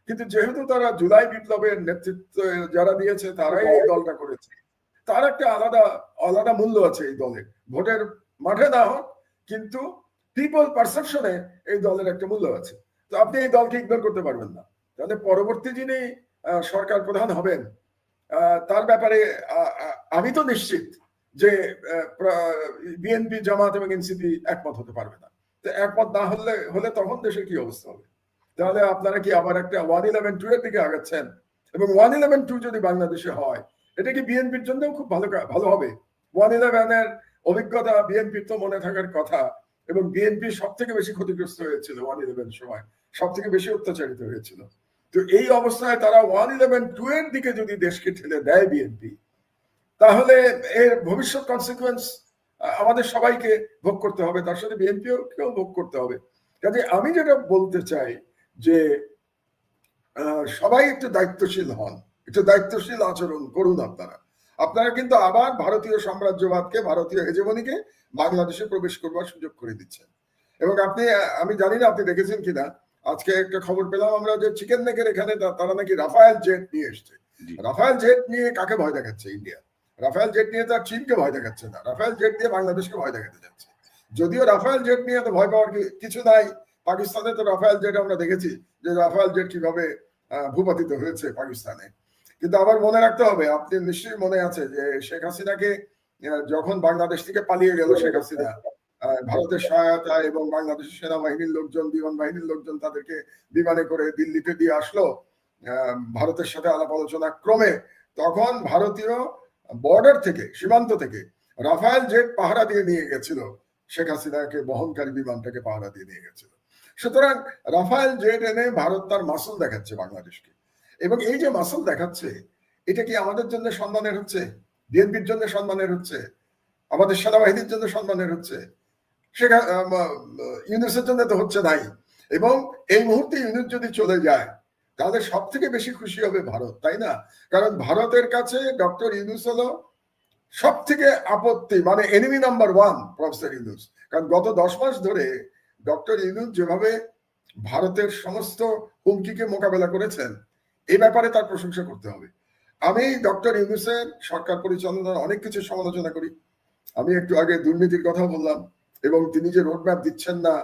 কিন্তু যেহেতু তারা জুলাই বিপ্লবের নেতৃত্ব যারা দিয়েছে তারাই এই দলটা করেছে, তার একটা আলাদা আলাদা মূল্য আছে এই দলের, ভোটের মাঠে না হোক কিন্তু পিপল পারসেপশনে এই দলের একটা মূল্য আছে। তো আপনি এই দলকে ইগনোর করতে পারবেন না। তাহলে পরবর্তী যিনি সরকার প্রধান হবেন তার ব্যাপারে আমি তো নিশ্চিত যে বিএনপি, জামাত এবং এনসিপি একমত হতে পারবে না। তো একমত না হলে তখন দেশের কি অবস্থা হবে? তাহলে আপনারা কি আবার একটা 1-11-2 এর দিকে আগাচ্ছেন? এবং 1-11-2 যদি বাংলাদেশে হয়, এটা কি বিএনপির জন্য খুব ভালো হবে? 1-11 এর অভিজ্ঞতা বিএনপির তো মনে থাকার কথা, এবং বিএনপি সব থেকে বেশি ক্ষতিগ্রস্ত হয়েছিল 1-11 সময়, সব থেকে বেশি অত্যাচারিত হয়েছিল। তো এই অবস্থায় তারা 1-11-2 এর দিকে যদি দেশকে ঠেলে দেয় বিএনপি, তাহলে এর ভবিষ্যৎ কনসিকুয়েন্স আমাদের সবাইকে ভোগ করতে হবে, তার সাথে বিএনপিও কেউ ভোগ করতে হবে। কাজে আমি যেটা বলতে চাই যে সবাই একটু দায়িত্বশীল হন, একটু দায়িত্বশীল আচরণ করুন। আপনারা কিন্তু আবার ভারতীয় সাম্রাজ্যবাদকে, ভারতীয় হেজেমনিকে বাংলাদেশে প্রবেশ করবার সুযোগ করে দিচ্ছেন। এবং আমি জানি না আপনি দেখেছেন কিনা, আজকে একটা খবর পেলাম আমরা যে চিকেন নেকের এখানে তারা নাকি রাফায়েল জেট নিয়ে এসছে। রাফায়েল জেট নিয়ে কাকে ভয় দেখাচ্ছে ইন্ডিয়া? রাফায়েল জেট নিয়ে তার চীনকে ভয় দেখাচ্ছে না, রাফায়েল জেট দিয়ে বাংলাদেশকে ভয় দেখাতে যাচ্ছে। যদিও রাফায়েল জেট নিয়ে তো ভয় পাওয়ার কিছু নাই, পাকিস্তানে তো রাফায়েল জেট আমরা দেখেছি যে রাফায়েল জেট কিভাবে ভূপাতিত হয়েছে পাকিস্তানে। কিন্তু আবার মনে রাখতে হবে, আপনি নিশ্চয়ই মনে আছে যে শেখ হাসিনাকে যখন বাংলাদেশ থেকে পালিয়ে গেল শেখ হাসিনা, ভারতের সহায়তা এবং বাংলাদেশের সেনাবাহিনীর লোকজন, বিমান বাহিনীর লোকজন তাদেরকে বিমানে করে দিল্লিতে দিয়ে আসলো ভারতের সাথে আলাপ আলোচনা ক্রমে, তখন ভারতীয় বর্ডার থেকে, সীমান্ত থেকে রাফায়েল জেট পাহারা দিয়ে নিয়ে গেছিল শেখ হাসিনাকে, বহনকারী বিমানটাকে পাহারা দিয়ে নিয়ে গেছিল। সুতরাং রাফায়েল জেট এনে ভারত তার মাসল দেখাচ্ছে বাংলাদেশকে, এবং এই যে মাসল দেখাচ্ছে এটা কি আমাদের জন্য সম্মানের হচ্ছে? বিএনপির জন্য সম্মানের হচ্ছে? আমাদের সেনাবাহিনীর জন্য সম্মানের হচ্ছে? ইউনূসের জন্য তো হচ্ছে নাই। এবং এই মুহূর্তে ইউনূস যদি চলে যায় তাহলে সব থেকে বেশি খুশি হবে ভারত, তাই না? কারণ ভারতের কাছে ডক্টর ইউনূস হলো সব থেকে আপত্তি, মানে এনিমি নাম্বার 1 প্রফেসর ইউনূস। কারণ গত 10 মাস ধরে ডক্টর ইউনূস যেভাবে ভারতের সমস্ত হুমকিকে মোকাবেলা করেছেন, এই ব্যাপারে তার প্রশংসা করতে হবে। আমি ডক্টর ইউনূসের সরকার পরিচালনার অনেক কিছু সমালোচনা করি। আমি একটু আগে দুর্নীতির কথা বললাম, এবং তিনি যে রোডম্যাপ দিচ্ছেন না,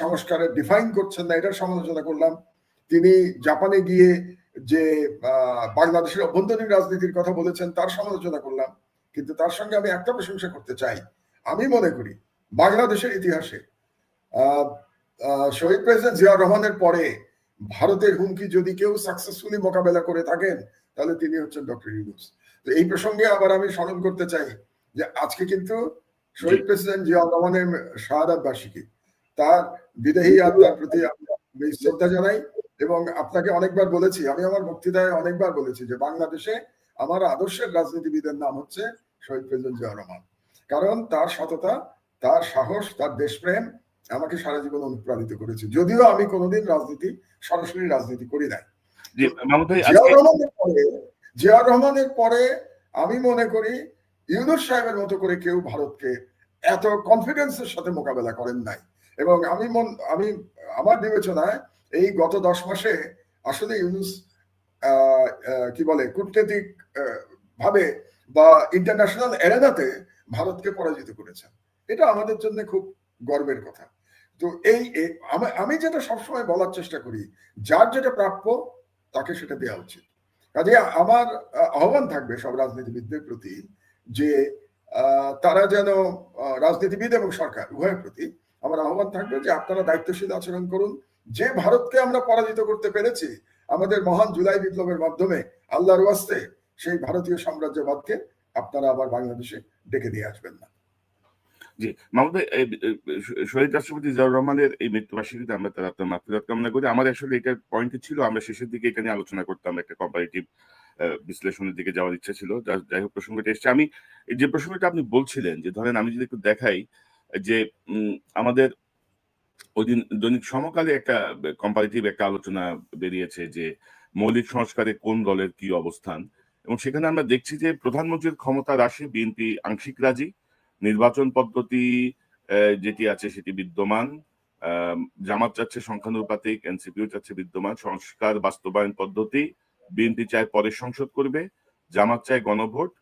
সংস্কারের ডিফাইন করছেন না, এটার সমালোচনা করলাম। তিনি জাপানে গিয়ে যে বাংলাদেশের অভ্যন্তরীণ রাজনীতির কথা বলেছেন তার সমালোচনা করলাম। কিন্তু তার সঙ্গে আমি একটা প্রশংসা করতে চাই। আমি মনে করি বাংলাদেশের ইতিহাসে শহীদ প্রেসিডেন্ট জিয়াউর রহমানের পরে ভারতের হুমকি যদি কেউ সাকসেসফুলি মোকাবেলা করে থাকেন তাহলে তিনি হচ্ছেন ডক্টর ইউনূস। তো এই প্রসঙ্গে আবার আমি স্মরণ করতে চাই যে আজকে কিন্তু জি শহীদ প্রেসিডেন্ট জিয়াউর রহমানের শাহাদাত বার্ষিকী। তার বিদেহী আত্মার প্রতি আমি শ্রদ্ধা জানাই এবং আপনাকে অনেকবার বলেছি, আমি আমার বক্তৃতায় অনেকবার বলেছি যে বাংলাদেশে আমার আদর্শের রাজনীতিবিদের নাম হচ্ছে শহীদ প্রেসিডেন্ট জিয়াউর রহমান। কারণ তার সততা, তার সাহস, তার দেশপ্রেম আমাকে সারা জীবন অনুপ্রাণিত করেছে, যদিও আমি কোনোদিন সরাসরি রাজনীতি করি নাই। জি মাহমুদ ভাই, জিয়াউর রহমানের পরে আমি মনে করি ইউনূস সাহেবের মতো করে কেউ ভারতকে এত কনফিডেন্সের সাথে মোকাবেলা করেন নাই। এবং আমি আমার বিবেচনায় এই গত 10 মাসে আসলে ইউনূস কি বলে কূটনৈতিক ভাবে বা ইন্টারন্যাশনাল এরেনাতে ভারতকে পরাজিত করেছেন। এটা আমাদের জন্য খুব গর্বের কথা। তো আমি যেটা সবসময় বলার চেষ্টা করি, যার যেটা প্রাপ্য তাকে সেটা দেওয়া উচিত। কাজে আমার আহ্বান থাকবে সব রাজনীতিবিদদের প্রতি যে তারা যেন রাজনীতিবিদ এবং সরকার উভয়ের প্রতি আমার আহ্বান থাকবে যে আপনারা দায়িত্বশীল আচরণ করুন। যে ভারতকে আমরা পরাজিত করতে পেরেছি আমাদের মহান জুলাই বিপ্লবের মাধ্যমে, আল্লাহর ওয়াস্তে সেই ভারতীয় সাম্রাজ্যবাদকে আপনারা আবার বাংলাদেশে ডেকে দিয়ে আসবেন না। জি মাহমুদ ভাই, শহীদ রাষ্ট্রপতি জিয়াউর রহমানের এই মৃত্যুবার্ষিকীতে আমরা তার আপনার মাগফিরাত কামনা করি। আমার আসলে এটা পয়েন্টই ছিল, আমরা শেষের দিকে এটা নিয়ে আলোচনা করতাম, একটা কম্পারেটিভ বিশ্লেষণের দিকে যাওয়ার ইচ্ছা ছিল। যাই হোক প্রসঙ্গটা এসছে। আমি এই যে প্রসঙ্গটা আপনি বলছিলেন যে ধরেন আমি যদি একটু দেখাই যে আমাদের ওইদিন দৈনিক সমকালে একটা কম্পারেটিভ একটা আলোচনা বেরিয়েছে যে মৌলিক সংস্কারে কোন দলের কি অবস্থান, এবং সেখানে আমরা দেখছি যে প্রধানমন্ত্রীর ক্ষমতা হ্রাসে বিএনপি আংশিক রাজি, নির্বাচন পদ্ধতি যেটি আছে সেটি বিদ্যমান, জামাত চাচ্ছে সংখ্যানুপাতিক, এনসিপিও চাচ্ছে বিদ্যমান, সংস্কার বাস্তবায়ন পদ্ধতি বিএনপি চায় পরে সংসদ করবে, জামাত চায় গণভোট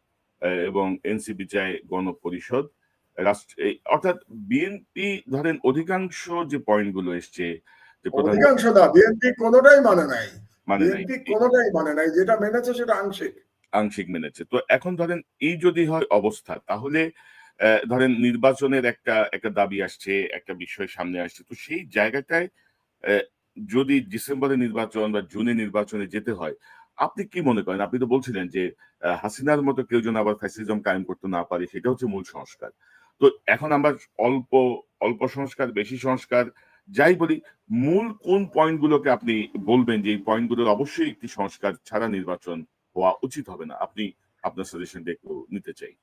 এবং এনসিপি চায় গণপরিষদ। অর্থাৎ বিএনপি ধরেন অধিকাংশ যে পয়েন্ট গুলো এসছে যে অধিকাংশ না, বিএনপি কোনোটাই মানে নাই। মানে নাই, বিএনপি কোনোটাই মানে নাই, যেটা মেনেছে সেটা আংশিক আংশিক মেনেছে। তো এখন ধরেন এই যদি হয় অবস্থা, তাহলে ধরেন নির্বাচনের একটা একটা দাবি আসছে, একটা বিষয় সামনে আসছে, তো সেই জায়গাটায় যদি ডিসেম্বরে নির্বাচন বা জুনে নির্বাচনে যেতে হয়, আপনি কি মনে করেন? আপনি তো বলছিলেন যে হাসিনার মতো কেউ যেন আবার ফ্যাসিজম কায়েম করতে না পারে, সেটা হচ্ছে মূল সংস্কার। তো এখন আমরা অল্প অল্প সংস্কার, বেশি সংস্কার যাই বলি, মূল কোন পয়েন্ট গুলোকে আপনি বলবেন যে এই পয়েন্ট গুলোর অবশ্যই একটি সংস্কার ছাড়া নির্বাচন হওয়া উচিত হবে না? আপনি আপনার সাজেশনটা একটু নিতে চাই।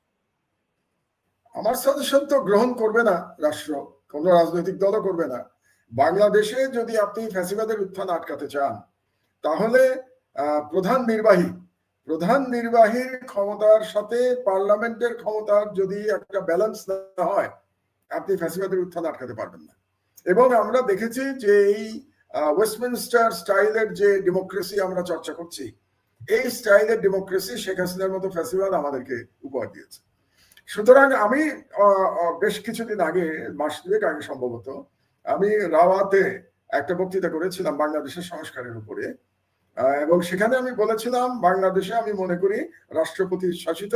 আমার সাজেশন তো গ্রহণ করবে না রাষ্ট্র, কোন রাজনৈতিক দলও করবে না। বাংলাদেশে যদি আপনি ফ্যাসিবাদের উত্থান আটকাতে চান তাহলে প্রধান নির্বাহীর ক্ষমতার সাথে পার্লামেন্টের ক্ষমতার যদি একটা ব্যালেন্স না হয় আপনি ফ্যাসিবাদের উত্থান আটকাতে পারবেন না। এবং আমরা দেখেছি যে এই ওয়েস্টমিনস্টার স্টাইলের যে ডেমোক্রেসি আমরা চর্চা করছি, এই স্টাইলের ডেমোক্রেসি শেখ হাসিনার মতো ফ্যাসিবাদ আমাদেরকে উপহার দিয়েছে। সুতরাং আমি বেশ কিছুদিন আগে, মাস দুয়েক আগে সম্ভবত, আমি রাওয়াতে একটা বক্তৃতা করেছিলাম বাংলাদেশের সংস্কারের উপরে। এবং সেখানে আমি বলেছিলাম বাংলাদেশে আমি মনে করি রাষ্ট্রপতি শাসিত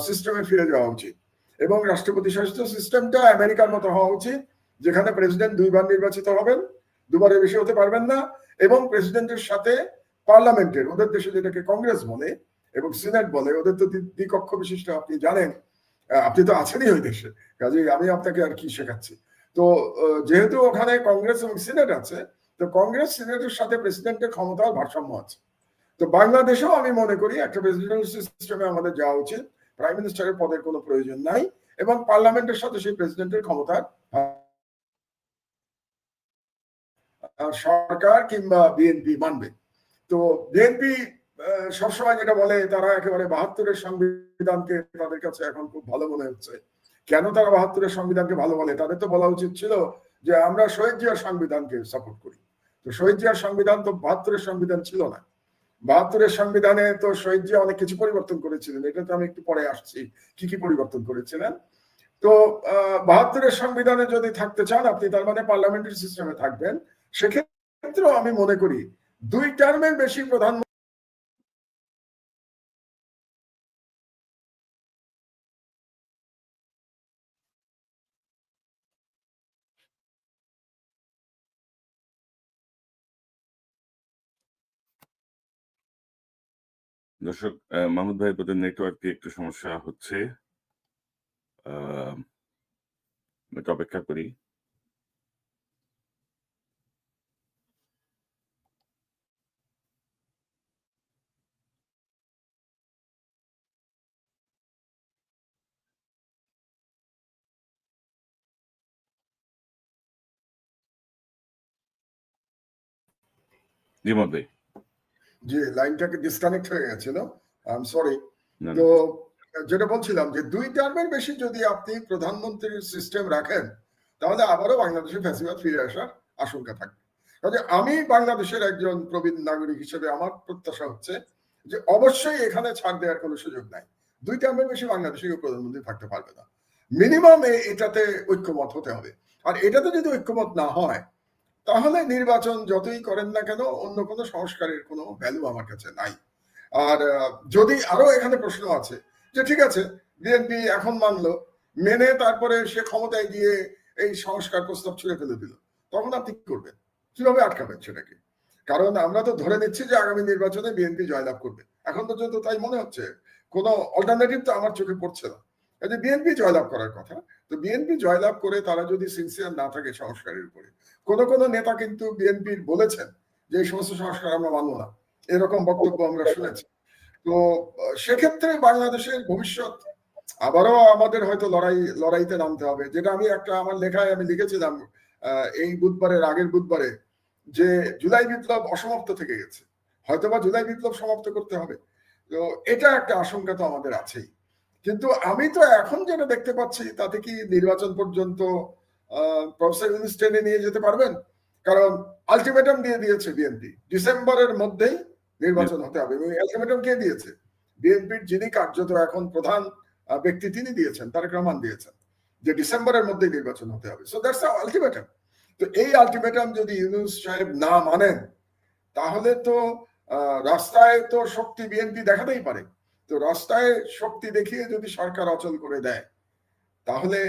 সিস্টেমে ফিরে যাওয়া উচিত এবং রাষ্ট্রপতি শাসিত সিস্টেমটা আমেরিকার মতো হওয়া উচিত, যেখানে প্রেসিডেন্ট 2 বার নির্বাচিত হবেন, 2 বারের বেশি হতে পারবেন না, এবং প্রেসিডেন্টের সাথে পার্লামেন্টের, ওদের দেশে যেটাকে কংগ্রেস বলে এবং সিনেট বলে, ওদের তো দ্বিকক্ষ বিশিষ্ট, আপনি জানেন, আপনি তো আছেনই ওই দেশে, কাজেই আমি আপনাকে আর কি শেখাচ্ছি। তো যেহেতু ওখানে কংগ্রেস এবং সিনেট আছে, তো কংগ্রেস সিনেটের সাথে প্রেসিডেন্টের ক্ষমতার ভারসাম্য আছে। তো বাংলাদেশেও আমি মনে করি একটা প্রেসিডেন্সিয়াল সিস্টেমে আমাদের যাওয়া উচিত, প্রাইম মিনিস্টারের পদের কোনো প্রয়োজন নাই এবং পার্লামেন্টের সাথে সেই প্রেসিডেন্টের ক্ষমতার সরকার কিংবা বিএনপি মানবে। তো বিএনপি সবসময় যেটা বলে, তারা একেবারে 72-এর সংবিধানকে তাদের কাছে এখন খুব ভালো মনে হচ্ছে। কেন তারা 72-এর সংবিধানকে ভালো বলে? তাদের তো বলা উচিত ছিল যে আমরা শহীদ জিয়ার সংবিধানকে সাপোর্ট করি। তো শহীদ জিয়ার সংবিধান তো 72-এর সংবিধান ছিল না। 72-এর সংবিধানে তো শহীদ জিয়া অনেক কিছু পরিবর্তন করেছিলেন, এটা তো আমি একটু পরে আসছি কি কি পরিবর্তন করেছিলেন। তো 72-এর সংবিধানে যদি থাকতে চান আপনি, তার মানে পার্লামেন্টারি সিস্টেমে থাকবেন। সেক্ষেত্রেও আমি মনে করি 2 টার্মের বেশি প্রধানমন্ত্রী দর্শক, মাহমুদ ভাই বোধহয় নেটওয়ার্কে একটু সমস্যা হচ্ছে, একটু অপেক্ষা করি। জি মাহমুদ ভাই। জি, লাইনটাকে ডিসকানেক্ট হয়ে গেছিল, আই এম সরি। না, তো না। যেটা বলছিলাম যে 2 টার্মের বেশি যদি আপনি প্রধানমন্ত্রীর সিস্টেম রাখেন, তাহলে আবারও বাংলাদেশে ফ্যাসিবাদ ফিরে আসার আশঙ্কা থাকবে। কাজে আমি বাংলাদেশের একজন প্রবীণ নাগরিক হিসেবে আমার প্রত্যাশা হচ্ছে যে অবশ্যই এখানে ছাড় দেওয়ার কোনো সুযোগ নাই। 2 টার্মের বেশি বাংলাদেশে কেউ প্রধানমন্ত্রী থাকতে পারবে না। মিনিমাম এটাতে ঐক্যমত হতে হবে। আর এটাতে যদি ঐক্যমত না হয়, তাহলে নির্বাচন যতই করেন না কেন অন্য কোনো সংস্কারের কোনো ভ্যালু আমার কাছে নাই। আর যদি আরো এখানে প্রশ্ন আছে যে ঠিক আছে, বিএনপি এখন মানলো, মেনে তারপরে সে ক্ষমতায় গিয়ে এই সংস্কার প্রস্তাব ছুঁড়ে ফেলে দিল, তখন আপনি কি করবেন? কিভাবে আটকাবেন সেটাকে? কারণ আমরা তো ধরে নিচ্ছি যে আগামী নির্বাচনে বিএনপি জয়লাভ করবে, এখন পর্যন্ত তাই মনে হচ্ছে, কোনো অল্টারনেটিভ তো আমার চোখে পড়ছে না। কাজে বিএনপি জয়লাভ করার কথা। তো বিএনপি জয়লাভ করে তারা যদি সিনসিয়ার না থাকে সংস্কারের উপরে, কোন কোন নেতা কিন্তু বিএনপির বলেছেন যে এই সমস্ত সংস্কার আমরা মানব না, এরকম বক্তব্য আমরা শুনেছি। তো সেক্ষেত্রে বাংলাদেশের ভবিষ্যৎ আবারও আমাদের হয়তো লড়াইতে নামতে হবে, যেটা আমি আমার লেখায় আমি লিখেছিলাম এই বুধবারের আগের বুধবারে, যে জুলাই বিপ্লব অসমাপ্ত থেকে গেছে, হয়তোবা জুলাই বিপ্লব সমাপ্ত করতে হবে। তো এটা একটা আশঙ্কা তো আমাদের আছেই। কিন্তু আমি তো এখন যেটা দেখতে পাচ্ছি, তাতে কি নির্বাচন পর্যন্ত প্রফেসর ইউনূস টেনে নিয়ে যেতে পারবেন? কারণ আলটিমেটাম দিয়ে দিয়েছে বিএনপি, ডিসেম্বরের মধ্যেই নির্বাচন হতে হবে। এবং আলটিমেটাম কে দিয়েছে? বিএনপির যিনি কার্যত এখন প্রধান ব্যক্তি, তিনি দিয়েছেন, তারেক রহমান দিয়েছেন যে ডিসেম্বরের মধ্যেই নির্বাচন হতে হবে। So that's ultimatum. তো এই আলটিমেটাম যদি ইউনূস সাহেব না মানেন, তাহলে তো রাস্তায় তো শক্তি বিএনপি দেখাতেই পারে। তো রাস্তায় শক্তি দেখিয়ে যদি সরকার অচল করে দেয়, তাহলে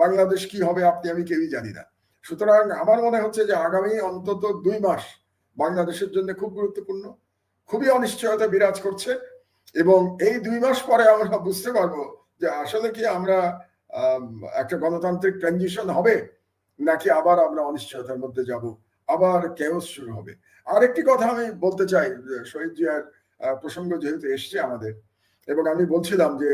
বাংলাদেশ কি হবে আপনি আমি কেউই জানি না। সুতরাং আমার মনে হচ্ছে যে আগামী অন্তত 2 মাস বাংলাদেশের জন্য খুব গুরুত্বপূর্ণ, খুবই অনিশ্চয়তা বিরাজ করছে। এবং এই 2 মাস পরে আমরা বুঝতে পারবো যে আসলে কি আমরা একটা গণতান্ত্রিক ট্রানজিশন হবে, নাকি আবার আমরা অনিশ্চয়তার মধ্যে যাব, আবার কেওস শুরু হবে। আরেকটি কথা আমি বলতে চাই, শহীদ জিয়ার প্রসঙ্গ যেহেতু এসছে আমাদের, এবং আমি বলছিলাম যে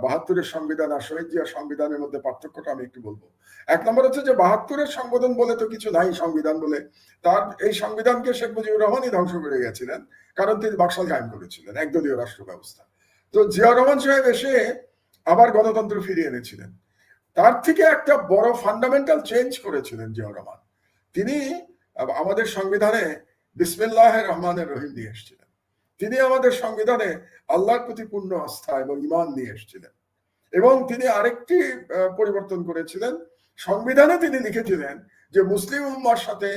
৭২-এর সংবিধান আর শহীদ জিয়ার সংবিধানের মধ্যে পার্থক্যটা আমি একটু বলবো। 1 নম্বর হচ্ছে যে ৭২-এর সংবিধান বলে তো কিছু নাই, সংবিধান বলে। তার এই সংবিধানকে শেখ মুজিবুর রহমানই ধ্বংস করে গেছিলেন, কারণ তিনি বাকশাল কায়েম করেছিলেন, একদলীয় রাষ্ট্র ব্যবস্থা। তো জিয়াউর রহমান সাহেব এসে আবার গণতন্ত্র ফিরিয়ে এনেছিলেন। তার থেকে একটা বড় ফান্ডামেন্টাল চেঞ্জ করেছিলেন জিয়াউর রহমান। তিনি আমাদের সংবিধানে বিসমিল্লাহির রহমানির রহিম নিয়ে এসেছিলেন। তিনি আমাদের সংবিধানে আল্লাহর প্রতি পূর্ণ আস্থা এবং ঈমান নিয়ে এসেছিলেন। এবং তিনি আরেকটি পরিবর্তন করেছিলেন, সংবিধানে তিনি লিখেছিলেন যে মুসলিম উম্মার সাথে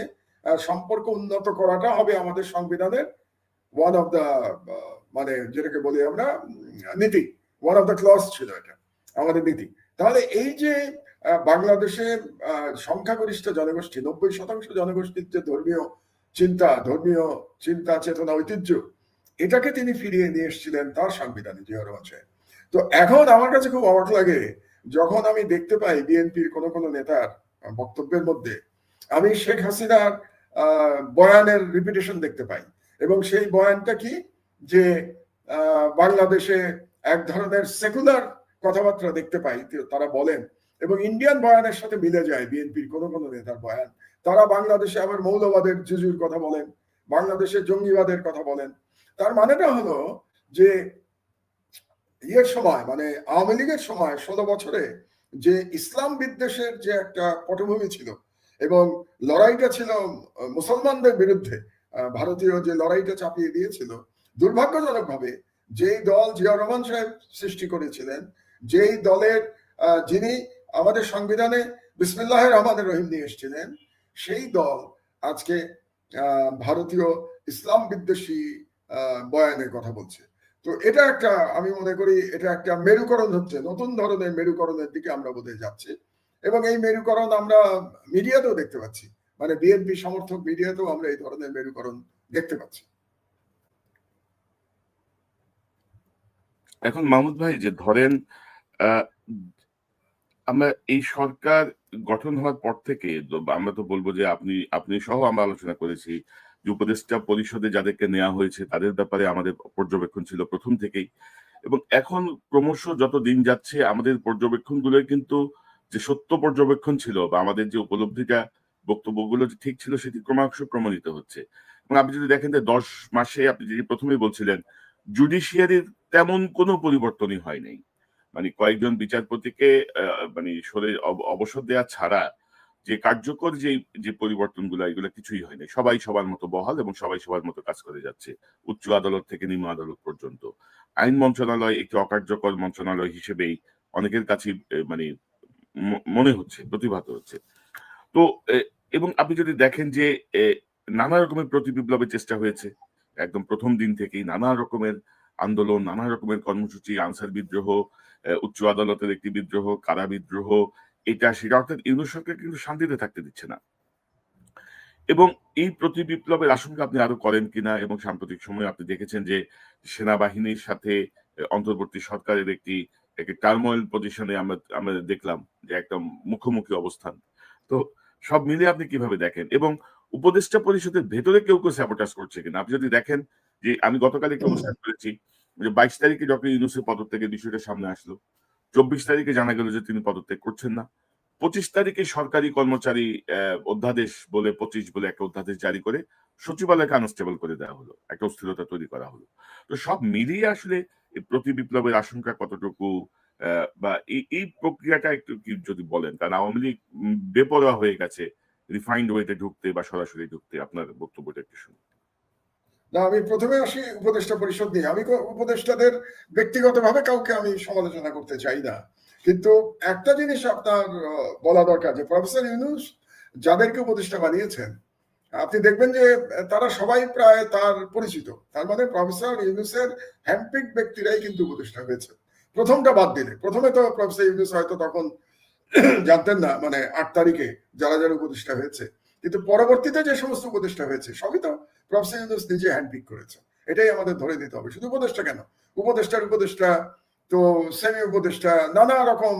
সম্পর্ক উন্নত করাটা হবে আমাদের সংবিধানের ওয়ান অফ দ্য, মানে যেটাকে বলি আমরা নীতি, ওয়ান অফ দ্য ক্লজ ছিল এটা আমাদের নীতি। তাহলে এই যে বাংলাদেশে সংখ্যাগরিষ্ঠ জনগোষ্ঠী, 90% জনগোষ্ঠীর যে ধর্মীয় চিন্তা চেতনা ঐতিহ্য, এটাকে তিনি ফিরিয়ে নিয়ে এসেছিলেন তার সংবিধানে, জিয়াউর রহমান সাহেব। তো এখন আমার কাছে খুব অবাক লাগে যখন আমি দেখতে পাই বিএনপির কোন কোন নেতার বক্তব্যের মধ্যে আমি শেখ হাসিনার বয়ানের রিপিটেশন দেখতে পাই। এবং সেই বয়ানটা কি, যে বাংলাদেশে এক ধরনের সেকুলার কথাবার্তা দেখতে পাই তারা বলেন, এবং ইন্ডিয়ান বয়ানের সাথে মিলে যায় বিএনপির কোন কোন নেতার বয়ান। তারা বাংলাদেশে আবার মৌলবাদের জুজুর কথা বলেন, বাংলাদেশে জঙ্গিবাদের কথা বলেন। তার মানেটা হলো যে ইয়ের সময়, মানে আওয়ামী লীগের সময় 16 বছরে যে ইসলাম বিদ্বেষের যে একটা পটভূমি ছিল, এবং লড়াইটা ছিল মুসলমানদের বিরুদ্ধে, ভারতীয় যে লড়াইটা চাপিয়ে দিয়েছিল, দুর্ভাগ্যজনকভাবে যেই দল জিয়াউর রহমান সাহেব সৃষ্টি করেছিলেন, যেই দলের যিনি আমাদের সংবিধানে বিসমিল্লাহির রহমানির রহিম নিয়ে এসেছিলেন, সেই দল আজকে ভারতীয় ইসলাম বিদ্বেষী বয়ানের কথা বলছে। তো এটা একটা, আমি মনে করি এটা একটা মেরুকরণ হচ্ছে, নতুন ধরনের মেরুকরণের দিকে আমরা বোধহয় যাচ্ছি। এবং এই মেরুকরণ আমরা মিডিয়াতেও দেখতে পাচ্ছি, মানে বিএনপি সমর্থক মিডিয়াতেও আমরা এই ধরনের মেরুকরণ দেখতে পাচ্ছি। এখন মাহমুদ ভাই যে ধরেন আহ, আমরা এই সরকার গঠন হওয়ার পর থেকে আমরা তো বলবো যে আপনি আপনি সহ আমরা আলোচনা করেছি যে উপদেষ্টা পরিষদে যাদেরকে নেওয়া হয়েছে তাদের ব্যাপারে আমাদের পর্যবেক্ষণ ছিল প্রথম থেকেই, এবং এখন ক্রমশ যত দিন যাচ্ছে আমাদের পর্যবেক্ষণ গুলো কিন্তু যে সত্য পর্যবেক্ষণ ছিল বা আমাদের যে উপলব্ধিটা বক্তব্যগুলো যে ঠিক ছিল সেটি ক্রমশ প্রমাণিত হচ্ছে। এবং আপনি যদি দেখেন যে 10 মাসে আপনি যদি প্রথমেই বলছিলেন জুডিশিয়ারির তেমন কোনো পরিবর্তনই হয় নাই, মানে কয়েকজন বিচারপতিকে মানে অবসর দেওয়া ছাড়া যে কার্যকর যে যে পরিবর্তনগুলো এগুলো কিছুই হয়নি, সবাই সবার মতো বহাল এবং সবাই সবার মতো কাজ করে যাচ্ছে উচ্চ আদালত থেকে নিম্ন আদালত পর্যন্ত। আইন মন্ত্রণালয় একটি অকার্যকর মন্ত্রণালয় হিসেবেই অনেকের কাছে মানে মনে হচ্ছে, প্রতিভাত হচ্ছে। তো এবং আপনি যদি দেখেন যে এ, নানা রকমের প্রতি বিপ্লবের চেষ্টা হয়েছে একদম প্রথম দিন থেকেই, নানা রকমের আন্দোলন, নানা রকমের কর্মসূচি, আনসার বিদ্রোহ, উচ্চ আদালতের একটি বিদ্রোহ, কারা বিদ্রোহ, এটা সেটা, অর্থাৎ ইউনূস সরকার কিন্তু শান্তিতে থাকতে দিচ্ছে না। এবং এই প্রতি বিপ্লবের আশঙ্কা আপনি আরো করেন কিনা, এবং সাম্প্রতিক সময়ে আপনি দেখেছেন যে সেনাবাহিনীর সাথে অন্তর্বর্তী সরকারের একটি একটি টার্মোয়েল পজিশনে আমরা আমরা দেখলাম যে একদম মুখোমুখি অবস্থান। তো সব মিলিয়ে আপনি কিভাবে দেখেন, এবং উপদেষ্টা পরিষদের ভেতরে কেউ কেউ স্যাবোটাজ করছে কিনা? আপনি যদি দেখেন যে আমি গতকাল একটি অনুষ্ঠান করেছি যে 22 তারিখে ডক্টর ইউনূসের পদত্যাগের বিষয়টা সামনে আসলো, 24 তারিখে জানা গেল যে তিনি পদত্যাগ করছেন না, 25 তারিখে সরকারি কর্মচারী অধ্যাদেশ বলে 25 বলে একটা অধ্যাদেশ জারি করে সচিবালয়কে আনস্টেবল করে দেওয়া হলো, একটা অস্থিরতা তৈরি করা হলো। তো সব মিলিয়ে আসলে এই প্রতি বিপ্লবের আশঙ্কা কতটুকু, বা এই প্রক্রিয়াটা একটু কি যদি বলেন, কারণ আওয়ামী লীগ বেপরোয়া হয়ে গেছে রিফাইন্ড ওয়েতে ঢুকতে বা সরাসরি ঢুকতে, আপনার বক্তব্যটা একটু শুনুন। না, আমি প্রথমে আসি উপদেষ্টা পরিষদ নিয়ে। আমি উপদেষ্টাদের ব্যক্তিগতভাবে কাউকে আমি সমালোচনা করতে চাই না, কিন্তু একটা জিনিস আপনার বলা দরকার যে প্রফেসর ইউনূস যাদেরকে উপদেষ্টা বানিয়েছেন আপনি দেখবেন যে তারা সবাই প্রায় তার পরিচিত। তার মানে প্রফেসর ইউনূসের হ্যান্ডপিক ব্যক্তিরাই কিন্তু উপদেষ্টা হয়েছে, প্রথমটা বাদ দিলে। প্রথমে তো প্রফেসর ইউনূস হয়তো তখন জানতেন না, মানে 8 তারিখে যারা যারা উপদেষ্টা হয়েছে, কিন্তু পরবর্তীতে যে সমস্ত উপদেষ্টা হয়েছে সবই তো প্রফেসর ইউনূস নিজে হ্যান্ডপিক করেছে। এটাই আমাদের ধরে নিতে হবে। শুধু উপদেষ্টা কেন, উপদেষ্টার উপদেষ্টা তো সেমি উপদেষ্টা নানা রকম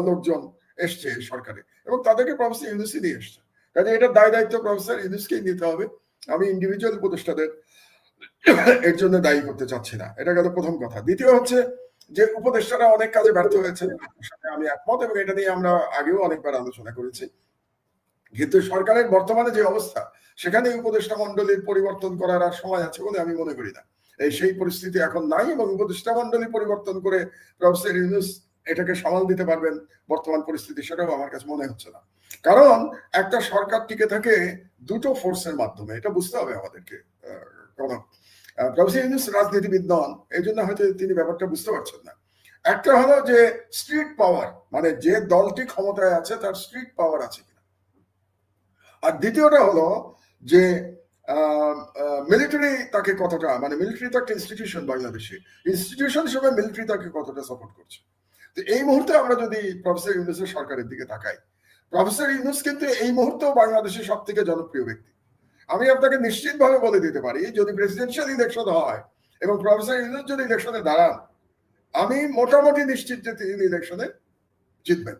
লোকজন এসছে সরকারে, এবং তাদেরকে প্রফেসর ইউনূসই দিয়ে এসছে। কাজে এটা দায় দায়িত্ব প্রফেসর ইউনূসকেই নিতে হবে। আমি ইন্ডিভিজুয়াল উপদেষ্টাদের এর জন্য দায়ী করতে চাচ্ছি না। এটা গেল প্রথম কথা। দ্বিতীয় হচ্ছে যে উপদেষ্টারা অনেক কাজে ব্যর্থ হয়েছে, সাথে আমি একমত, এবং এটা নিয়ে আমরা আগেও অনেকবার আলোচনা করেছি। কিন্তু সরকারের বর্তমানে যে অবস্থা, সেখানে উপদেষ্টা মন্ডলীর পরিবর্তন করার আর সময় আছে বলে আমি মনে করি না। সেই পরিস্থিতি এখন নাই, এবং উপদেষ্টা মন্ডলী পরিবর্তন করে প্রফেসর ইউনূস এটাকে সামাল দিতে পারবেন বর্তমান পরিস্থিতি, সেটাও আমার কাছে মনে হচ্ছে না। কারণ একটা সরকার টিকে থাকে দুটো ফোর্সের মাধ্যমে, এটা বুঝতে হবে আমাদেরকে। কোন প্রফেসর ইউনূস রাজনীতিবিদ নন, এই জন্য হয়তো তিনি ব্যাপারটা বুঝতে পারছেন না। একটা হলো যে স্ট্রিট পাওয়ার, মানে যে দলটি ক্ষমতায় আছে তার স্ট্রিট পাওয়ার আছে কিনা। আর দ্বিতীয়টা হলো যে মিলিটারি তাকে কতটা, মানে মিলিটারি তো একটা ইনস্টিটিউশন, বাংলাদেশে ইনস্টিটিউশন হিসেবে মিলিটারি তাকে কতটা সাপোর্ট করছে। তো এই মুহূর্তে আমরা যদি প্রফেসর ইউনূসের সরকারের দিকে তাকাই, প্রফেসর ইউনূস কিন্তু এই মুহূর্তেও বাংলাদেশের সব থেকে জনপ্রিয় ব্যক্তি। আমি আপনাকে নিশ্চিতভাবে বলে দিতে পারি, যদি প্রেসিডেন্সিয়াল ইলেকশন হয় এবং প্রফেসর ইউনূস যদি ইলেকশনে দাঁড়ান, আমি মোটামুটি নিশ্চিত যে তিনি ইলেকশনে জিতবেন।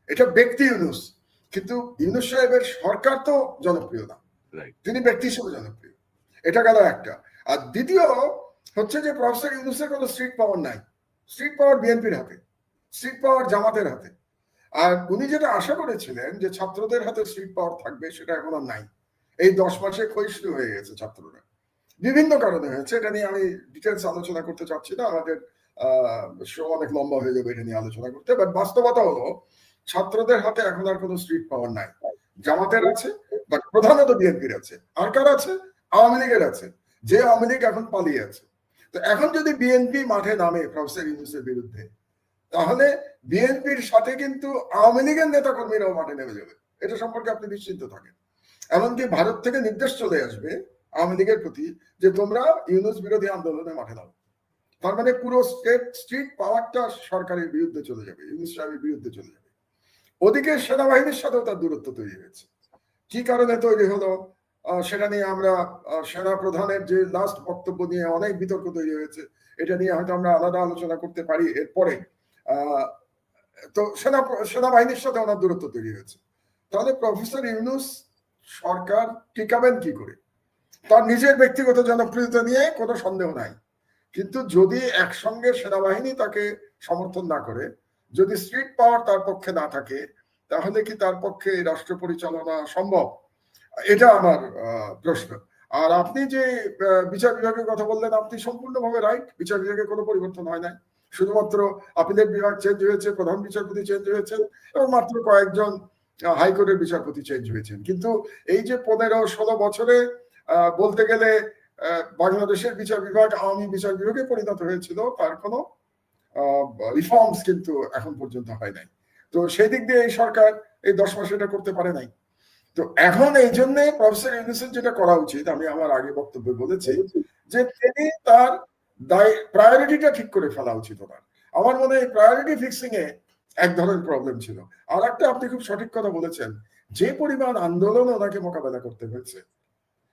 এটা ব্যক্তি ইউনূস, কিন্তু ইউনূস সাহেবের সরকার তো জনপ্রিয় না, তিনি ব্যক্তি হিসেবে জনপ্রিয়। এটা গেল একটা। আর দ্বিতীয় হচ্ছে যে প্রফেসর ইউনূসের কোনো স্ট্রিট পাওয়ার নাই। স্ট্রিট পাওয়ার বিএনপির হাতে, স্ট্রিট পাওয়ার জামাতের হাতে। আর উনি যেটা আশা করেছিলেন যে ছাত্রদের হাতে স্ট্রিট পাওয়ার থাকবে, সেটা এখন আর নাই। এই 10 মাসে ক্ষয়িষ্ণু হয়ে গেছে ছাত্ররা, বিভিন্ন কারণে হয়েছে। এটা নিয়ে আমি ডিটেলস আলোচনা করতে চাচ্ছি না, আমাদের শো অনেক লম্বা হয়ে যাবে এটা নিয়ে আলোচনা করতে। বাট বাস্তবতা হলো ছাত্রদের হাতে এখন আর কোনো স্ট্রিট পাওয়ার নাই। জামাতের আছে, বাট প্রধানত বিএনপির আছে। আর কার আছে? আওয়ামী লীগের আছে, যে আওয়ামী লীগ এখন পালিয়ে আছে। তো এখন যদি বিএনপি মাঠে নামে প্রফেসর ইউনূসের বিরুদ্ধে, তাহলে বিএনপির সাথে কিন্তু আওয়ামী লীগের নেতা কর্মীরাও মাঠে নেমে যাবে। এটা সম্পর্কে আপনি নিশ্চিন্ত থাকেন। এমনকি ভারত থেকে নির্দেশ চলে আসবে আওয়ামী লীগের প্রতি যে তোমরা ইউনূস বিরোধী আন্দোলনে মাঠে নাও। তার মানে পুরো স্ট্রিট পাওয়ারটা সরকারের বিরুদ্ধে চলে যাবে, ইউনূস সাহেবের বিরুদ্ধে চলে যাবে। ওদিকে সেনাবাহিনীর সাথেও তার দূরত্ব তৈরি হয়েছে। কি কারণে তৈরি হলো? সেটা নিয়ে আমরা সেনা প্রধানের যে লাস্ট বক্তব্য নিয়ে অনেক বিতর্ক তৈরি হয়েছে, এটা নিয়ে হয়তো আমরা আলাদা আলোচনা করতে পারি এরপরে। তো সেনাবাহিনীর সাথে ওনার দূরত্ব তৈরি হয়েছে। তাহলে প্রফেসর ইউনূস সরকার টিকাবেন কি করে? তার নিজের ব্যক্তিগত জনপ্রিয়তা নিয়ে কোনো সন্দেহ নাই, কিন্তু যদি একসঙ্গে সেনাবাহিনী তাকে সমর্থন না করে, যদি স্ট্রিট পাওয়ার তার পক্ষে না থাকে, তাহলে কি তার পক্ষে রাষ্ট্র পরিচালনা সম্ভব? এটা আমার প্রশ্ন। আর আপনি যে বিচার বিভাগের কথা বললেন, আপনি সম্পূর্ণভাবে রাইট। বিচার বিভাগে কোনো পরিবর্তন হয় নাই, শুধুমাত্র আপিলের বিভাগ চেঞ্জ হয়েছে, প্রধান বিচারপতি চেঞ্জ হয়েছেন এবং মাত্র কয়েকজন হাইকোর্টের বিচারপতি চেঞ্জ হয়েছেন। কিন্তু এই যে 15-16 বছরে বলতে গেলে বাংলাদেশের বিচার বিভাগ আওয়ামী বিচার বিভাগে পরিণত হয়েছিল, তার কোনো রিফর্মস কিন্তু এখন পর্যন্ত হয় নাই। তো সেই দিক দিয়ে এই সরকার এই 10 মাসে এটা করতে পারে নাই। তো এখন এই জন্য প্রফেসর ইউনূসের যেটা করা উচিত, আমি আমার আগে বক্তব্যে বলেছি যে তিনি তার প্রায়োরিটিটা ঠিক করে ফেলা উচিত ওনার। আমার মনে হয় প্রায়োরিটি ফিক্সিং এ এক ধরনের প্রবলেম ছিল। আর একটা আপনি খুব সঠিক কথা বলেছেন, যে পরিমাণ আন্দোলন ওনাকে মোকাবেলা করতে হয়েছে,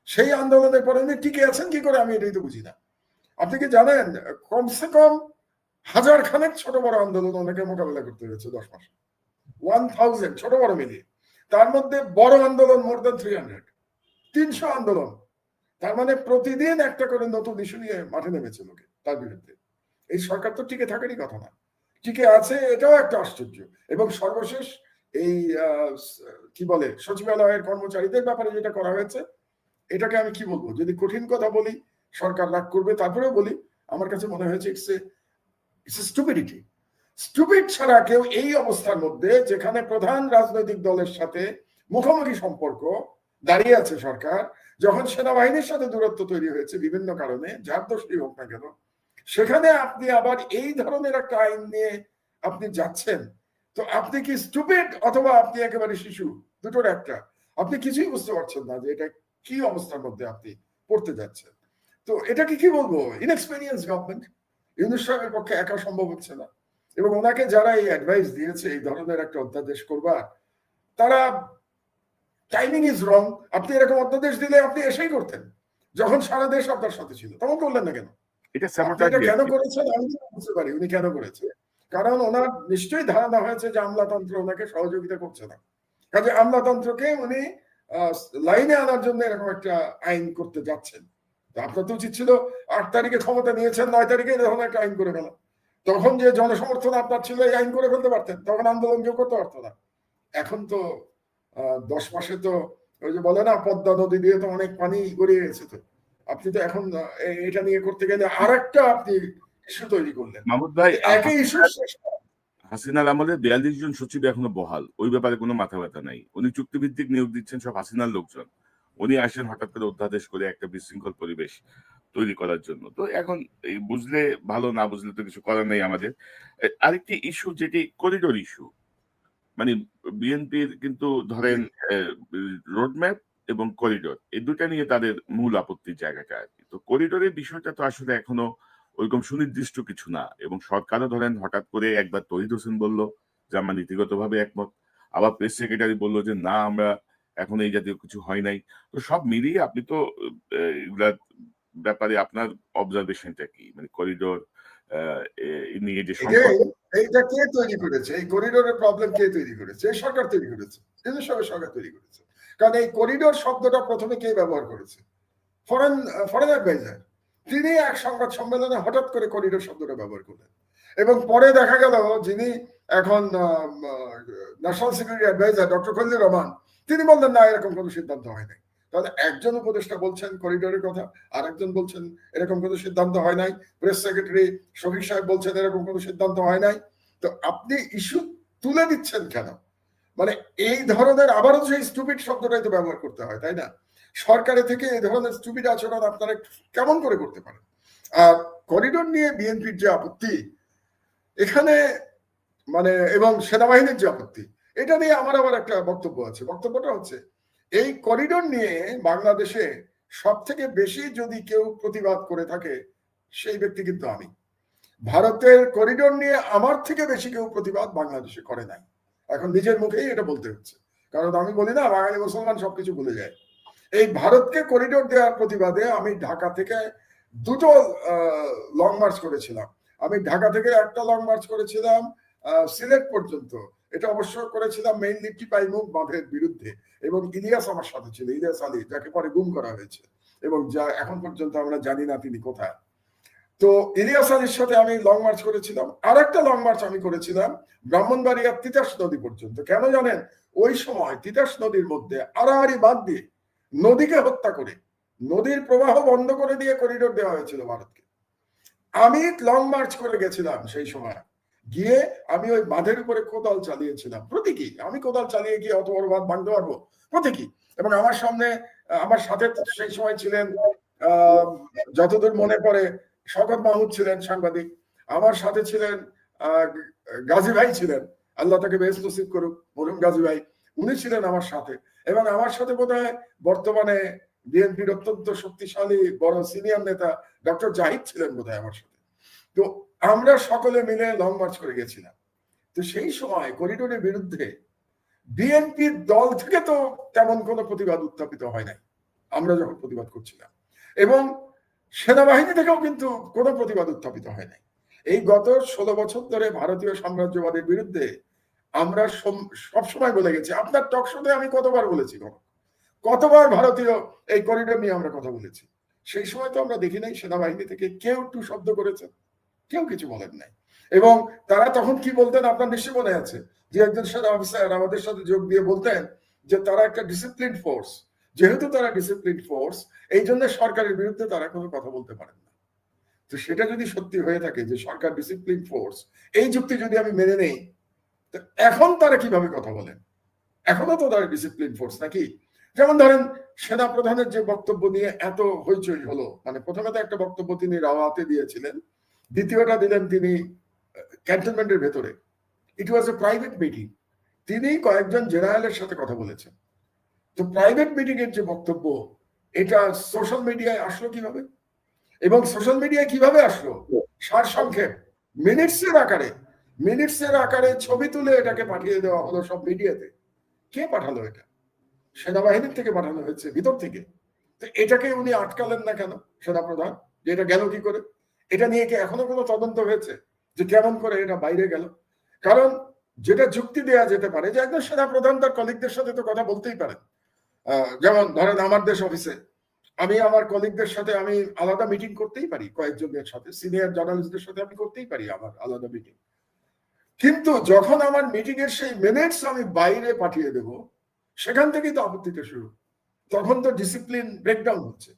সেই আন্দোলনের পরে উনি টিকে আছেন কি করে, আমি এটাই তো বুঝি না। আপনি কি জানেন কমসে কম 1000 খানেক ছোট বড় আন্দোলন ওনাকে মোকাবেলা করতে হয়েছে 10 মাসে, 1000 ছোট বড় মিলিয়ে। তার মধ্যে বড় আন্দোলন মোর দেন 300 আন্দোলন। তার মানে প্রতিদিন একটা করে নতুন ইস্যু নিয়ে মাঠে নেমেছে লোকে তার বিরুদ্ধে। এই সরকার তো টিকে থাকারই কথা না, টিকে আছে, এটাও একটা আশ্চর্য। এবং সর্বশেষ এই কি বলে সচিবালয়ের কর্মচারীদের ব্যাপারে যেটা করা হয়েছে, এটাকে আমি কি বলবো, যদি কঠিন কথা বলি সরকার রাগ করবে, তারপরেও বলি আমার কাছে মনে হয়েছে ইটস স্টুপিডিটি। স্টুপিড ছাড়া কেউ এই অবস্থার মধ্যে, যেখানে প্রধান রাজনৈতিক দলের সাথে মুখোমুখি সম্পর্ক দাঁড়িয়ে আছে সরকার, যখন সেনাবাহিনীর সাথে দূরত্ব তৈরি হয়েছে বিভিন্ন কারণে, যার দোষই হোক না কেন, সেখানে আপনি আবার এই ধরনের একটা আইন নিয়ে আপনি যাচ্ছেন। তো আপনি কি স্টুপিড অথবা আপনি একেবারে শিশু, দুটোর একটা। আপনি কিছুই বুঝতে পারছেন না যে এটা কি অবস্থার মধ্যে আপনি পড়তে যাচ্ছেন। তো এটাকে কি বলবো, ইনএক্সপেরিয়েন্স গভর্নমেন্ট। ইউনূস সাহেবের পক্ষে একা সম্ভব হচ্ছে না। এবং ওনাকে যারা এই অ্যাডভাইস দিয়েছে এই ধরনের একটা অধ্যাদেশ করবার, তারা টাইমিং ইজ রং। আপনি এরকম অধ্যাদেশ দিলে আপনি এসেই করতেন যখন সারা দেশ আপনার সাথে ছিল, তখন করলেন না কেন? এটা এটা কেন করেছেন আমি বুঝতে পারি উনি কেন করেছেন। কারণ ওনার নিশ্চয়ই ধারণা হয়েছে যে আমলাতন্ত্র ওনাকে সহযোগিতা করছে না, কাজে আমলাতন্ত্রকে উনি লাইনে আনার জন্য এরকম একটা আইন করতে যাচ্ছেন। তো আপনার তো উচিত ছিল 8 তারিখে ক্ষমতা নিয়েছেন, 9 তারিখে এরকম একটা আইন করে ফেলা। তখন যে জনসমর্থন আপনার ছিল, এই আইন করে ফেলতে পারতেন, তখন আন্দোলন কেউ করতে পারতো না। এখন তো 10 মাসে তো ওই যে বলে না, পদ্মা নদী দিয়ে তো অনেক পানি গড়িয়ে গেছে। তো আপনি তো এখন এটা নিয়ে করতে গেলে আর একটা আপনি ইস্যু তৈরি করলেন। মাহমুদ ভাই, একই ইস্যু হাসিনার আমলে 42 জন সচিব এখনো বহাল, ওই ব্যাপারে কোনো মাথা ব্যথা নাই। উনি চুক্তিভিত্তিক নিয়োগ দিচ্ছেন সব হাসিনার লোকজন। উনি আসেন হঠাৎ করে অধ্যাদেশ করে একটা বিশৃঙ্খল পরিবেশ তৈরি করার জন্য। তো এখন এই বুঝলে ভালো, না বুঝলে তো কিছু করার নেই আমাদের। আরেকটি ইস্যু, যেটি করিডোর ইস্যু, মানে বিএনপির কিন্তু ধরেন রোডম্যাপ এবং করিডোর, এই দুটা নিয়ে তাদের মূল আপত্তির জায়গাটা আর কি। তো করিডোরের বিষয়টা তো আসলে এখনো ওইরকম সুনির্দিষ্ট কিছু না, এবং সরকারও ধরেন হঠাৎ করে একবার তহিদ হোসেন বলল যে আমরা নীতিগতভাবে একমত, আবার প্রেস সেক্রেটারি বললো যে না, আমরা এখন এই জাতীয় কিছু হয় নাই। তো সব মিলিয়ে আপনি তো এগুলার ব্যাপারে আপনার অবজারভেশনটা কি, মানে করিডোর নিয়ে যে এইটা কে তৈরি করেছে? এই করিডোরের প্রবলেম কে তৈরি করেছে? এই সরকার তৈরি করেছে, সরকার তৈরি করেছে। কারণ এই করিডোর শব্দটা প্রথমে কে ব্যবহার করেছে? Foreign adviser. তিনি এক সংবাদ সম্মেলনে হঠাৎ করে করিডোর শব্দটা ব্যবহার করলেন, এবং পরে দেখা গেল যিনি এখন national security adviser doctor Khalilur Rahman, তিনি বললেন না, এরকম কোনো সিদ্ধান্ত হয় নাই। তাহলে একজন উপদেষ্টা বলছেন করিডোরের কথা, আর একজন বলছেন এরকম কোনো সিদ্ধান্ত হয় নাই, প্রেস সেক্রেটারি শফিক সাহেব বলছেন এরকম কোনো সিদ্ধান্ত হয় নাই। তো আপনি ইস্যু তুলে দিচ্ছেন কেন? মানে এই ধরনের আবারও সেই স্টুপিড শব্দটাই তো ব্যবহার করতে হয়, তাই না? সরকারের থেকে এই ধরনের স্টুপিড আচরণ আপনারা কেমন করে করতে পারেন? আর করিডোর নিয়ে বিএনপির যে আপত্তি এখানে, মানে এবং সেনাবাহিনীর যে আপত্তি, এটা নিয়ে আমার আবার একটা বক্তব্য আছে। বক্তব্যটা হচ্ছে, এই করিডোর নিয়ে বাংলাদেশে সব থেকে বেশি যদি কেউ প্রতিবাদ করে থাকে, সেই ব্যক্তি কিন্তু আমি। ভারতের করিডোর নিয়ে আমার থেকে বেশি কেউ প্রতিবাদ বাংলাদেশে করে নাই। এখন নিজের মুখেই এটা বলতে হচ্ছে, কারণ আমি বলি না বাঙালি মুসলমান সবকিছু ভুলে যায়। এই ভারতকে করিডোর দেওয়ার প্রতিবাদে আমি ঢাকা থেকে দুটো লং মার্চ করেছিলাম। আমি ঢাকা থেকে একটা লং মার্চ করেছিলাম সিলেট পর্যন্ত। এটা অবশ্য করেছিলাম মেইনলি টিপাইমুখ বাঁধের বিরুদ্ধে, এবং ইলিয়াস আমার সাথে ছিল, ইলিয়াস আলী, যাকে পরে গুম করা হয়েছে এবং যা এখন পর্যন্ত আমরা জানি না তিনি কোথায়। তো ইলিয়াস আলীর সাথে আমি লং মার্চ করেছিলাম। আর একটা লং মার্চ আমি করেছিলাম ব্রাহ্মণবাড়িয়ার তিতাস নদী পর্যন্ত। কেন জানেন? ওই সময় তিতাস নদীর মধ্যে আড়াআড়ি বাঁধ দিয়ে নদীকে হত্যা করে, নদীর প্রবাহ বন্ধ করে দিয়ে করিডোর দেওয়া হয়েছিল ভারতকে। আমি লং মার্চ করে গেছিলাম সেই সময়, গিয়ে আমি ওই বাঁধের উপরে কোদাল চালিয়েছিলাম। প্রতীকী, আমি কোদাল চালিয়ে গিয়ে অত বড় বাঁধ ভাঙতে পারবো, প্রতীকী। এবং আমার সামনে, আমার সাথে সেই সময় ছিলেন যতদূর মনে পড়ে শওকত মাহমুদ ছিলেন সাংবাদিক, আমার সাথে ছিলেন গাজী ভাই ছিলেন, আল্লাহ তাকে বেহেশত নসিব করুক, মরহুম গাজী ভাই, উনি ছিলেন আমার সাথে। এবং আমার সাথে বোধহয় বর্তমানে বিএনপির অত্যন্ত শক্তিশালী বড় সিনিয়র নেতা ডক্টর জাহিদ ছিলেন বোধহয় আমার সাথে। তো আমরা সকলে মিলে লং মার্চ করে গেছিলাম। তো সেই সময় করিডোরের বিরুদ্ধে বিএনপির দল থেকে তো তেমন কোনো প্রতিবাদ উত্থাপিত হয় নাই আমরা যখন প্রতিবাদ করছিলাম, এবং সেনাবাহিনী থেকেও কিন্তু কোনো প্রতিবাদ উত্থাপিত হয় নাই। এই গত 16 বছর ধরে ভারতীয় সাম্রাজ্যবাদের বিরুদ্ধে আমরা সবসময় বলে গেছি। আপনার টক শোতে আমি কতবার বলেছি, কতবার ভারতীয় এই করিডোর নিয়ে আমরা কথা বলেছি। সেই সময় তো আমরা দেখি নাই সেনাবাহিনী থেকে কেউ টু শব্দ করেছেন, কেউ কিছু বলেন নাই। এবং তারা তখন কি বলতেন আপনার নিশ্চয় মনে আছে, যে একজন সেনা অফিসার আমাদের সাথে যোগ দিয়ে বলতেন যে তারা একটা ডিসিপ্লিন ফোর্স, যেহেতু তারা ডিসিপ্লিন ফোর্স, এই জন্য সরকারের বিরুদ্ধে তারা কোনো কথা বলতে পারেন না। তো সেটা যদি সত্যি হয়ে থাকে যে সরকার ডিসিপ্লিন ফোর্স, এই যুক্তি যদি আমি মেনে নেই, তো এখন তারা কিভাবে কথা বলেন? এখনো তো তারা ডিসিপ্লিন ফোর্স নাকি? যেমন ধরেন সেনা প্রধানের যে বক্তব্য নিয়ে এত হইচই হলো, মানে প্রথমে তো একটা বক্তব্য তিনি রাওয়াতে দিয়েছিলেন, দ্বিতীয়টা দিলেন তিনি ক্যান্টনমেন্টের ভেতরে। ইট ওয়াজ এ প্রাইভেট মিটিং, তিনি কয়েকজন জেনারেলের সাথে কথা বলেছেন। তো প্রাইভেট মিটিং এর যে বক্তব্য, এটা সোশ্যাল মিডিয়ায় আসলো কিভাবে, এবং সোশ্যাল মিডিয়ায় কিভাবে আসলো? সারসংক্ষেপ মিনিটসের আকারে ছবি তুলে এটাকে পাঠিয়ে দেওয়া হলো সব মিডিয়াতে। কে পাঠালো এটা? সেনাবাহিনীর থেকে পাঠানো হয়েছে, ভিতর থেকে। তো এটাকে উনি আটকালেন না কেন সেনাপ্রধান, যে এটা গেল কি করে? এটা নিয়ে কি এখনো কোনো তদন্ত হয়েছে যে কেমন করে এটা বাইরে গেল? কারণ যেটা যুক্তি দেওয়া যেতে পারে যে একজন সেনাপ্রধান তার কলিগদের সাথে তো কথা বলতেই পারেন। যেমন ধরেন আমার দেশ অফিসে আমি আমার কলিগদের সাথে আমি আলাদা মিটিং করতেই পারি, কয়েকজনের সাথে, সিনিয়র জার্নালিস্টদের সাথে আমি করতেই পারি আমার আলাদা মিটিং। কিন্তু যখন আমার মিটিং এর সেই মিনিটস আমি বাইরে পাঠিয়ে দেব, সেখান থেকেই তো আপত্তিটা শুরু, তখন তো ডিসিপ্লিন ব্রেকডাউন হচ্ছে।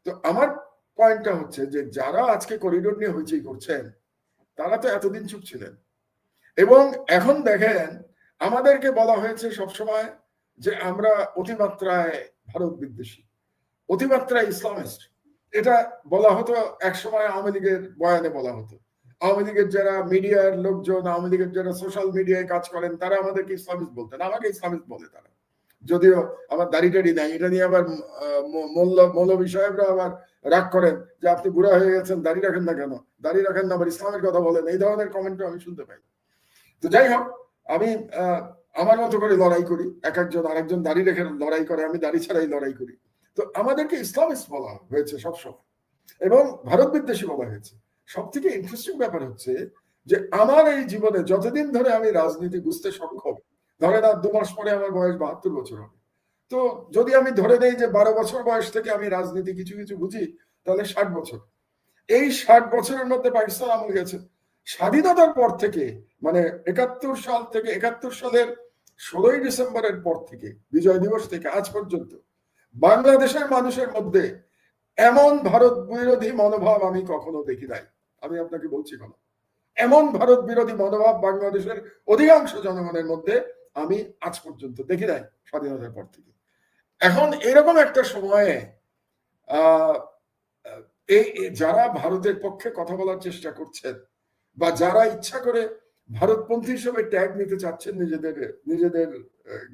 তো আমার পয়েন্টটা হচ্ছে যে যারা আজকে করিডোর নিয়ে হইচই করছেন, তারা তো এতদিন চুপ ছিলেন। এবং এখন দেখেন আমাদেরকে বলা হয়েছে সবসময় যে আমরা অতিমাত্রায় ভারত বিদ্বেষী, অতিমাত্রায় ইসলামিস্ট। এটা বলা হতো একসময় আওয়ামী লীগের বয়ানে বলা হতো। আওয়ামী লীগের যারা মিডিয়ার লোকজন, আওয়ামী লীগের যারা সোশ্যাল মিডিয়ায় কাজ করেন, তারা আমাদেরকে ইসলামিস্ট বলতেন, আমাকে ইসলামিস্ট বলে তারা। যদিও আমার দাড়ি নাই, এটা নিয়ে আবার মৌলভী সাহেবরা আবার রাগ করেন যে আপনি বুড়া হয়ে গেছেন, দাড়ি রাখেন না কেন, দাড়ি রাখেন না আবার ইসলামের কথা বলেন, এই ধরনের কমেন্টও আমি শুনতে পাই। তো যাই হোক, আমি আমার মতো করে লড়াই করি, এক একজন আরেকজন দাড়ি রেখে লড়াই করে, আমি দাড়ি ছাড়াই লড়াই করি। তো আমাদেরকে ইসলামিস্ট বলা হয়েছে সবসময়, এবং ভারত বিদ্বেষী বলা হয়েছে। সব থেকে ইন্টারেস্টিং ব্যাপার হচ্ছে যে আমার এই জীবনে যতদিন ধরে আমি রাজনীতি বুঝতে সক্ষম, ধরেন আর 2 মাস পরে আমার বয়স 72 বছর হবে, তো যদি আমি ধরে নেই যে 12 বছর বয়স থেকে আমি রাজনীতি কিছু কিছু বুঝি, তাহলে 60 বছর। এই 60 বছরের মধ্যে পাকিস্তান আমল গেছে। স্বাধীনতার পর থেকে, মানে 71 সাল থেকে, 71 সালের 16ই ডিসেম্বরের পর থেকে, বিজয় দিবস থেকে আজ পর্যন্ত বাংলাদেশের মানুষের মধ্যে এমন ভারত বিরোধী মনোভাব আমি কখনো দেখি নাই। আমি আপনাকে বলছি কেন, এমন ভারত বিরোধী মনোভাব বাংলাদেশের অধিকাংশ জনগণের মধ্যে আমি আজ পর্যন্ত দেখি নাই স্বাধীনতার পর থেকে। এখন এরকম একটা সময়ে এই যারা ভারতের পক্ষে কথা বলার চেষ্টা করছেন, বা যারা ইচ্ছা করে ভারতপন্থী হিসেবে ট্যাগ নিতে চাচ্ছেন নিজেদের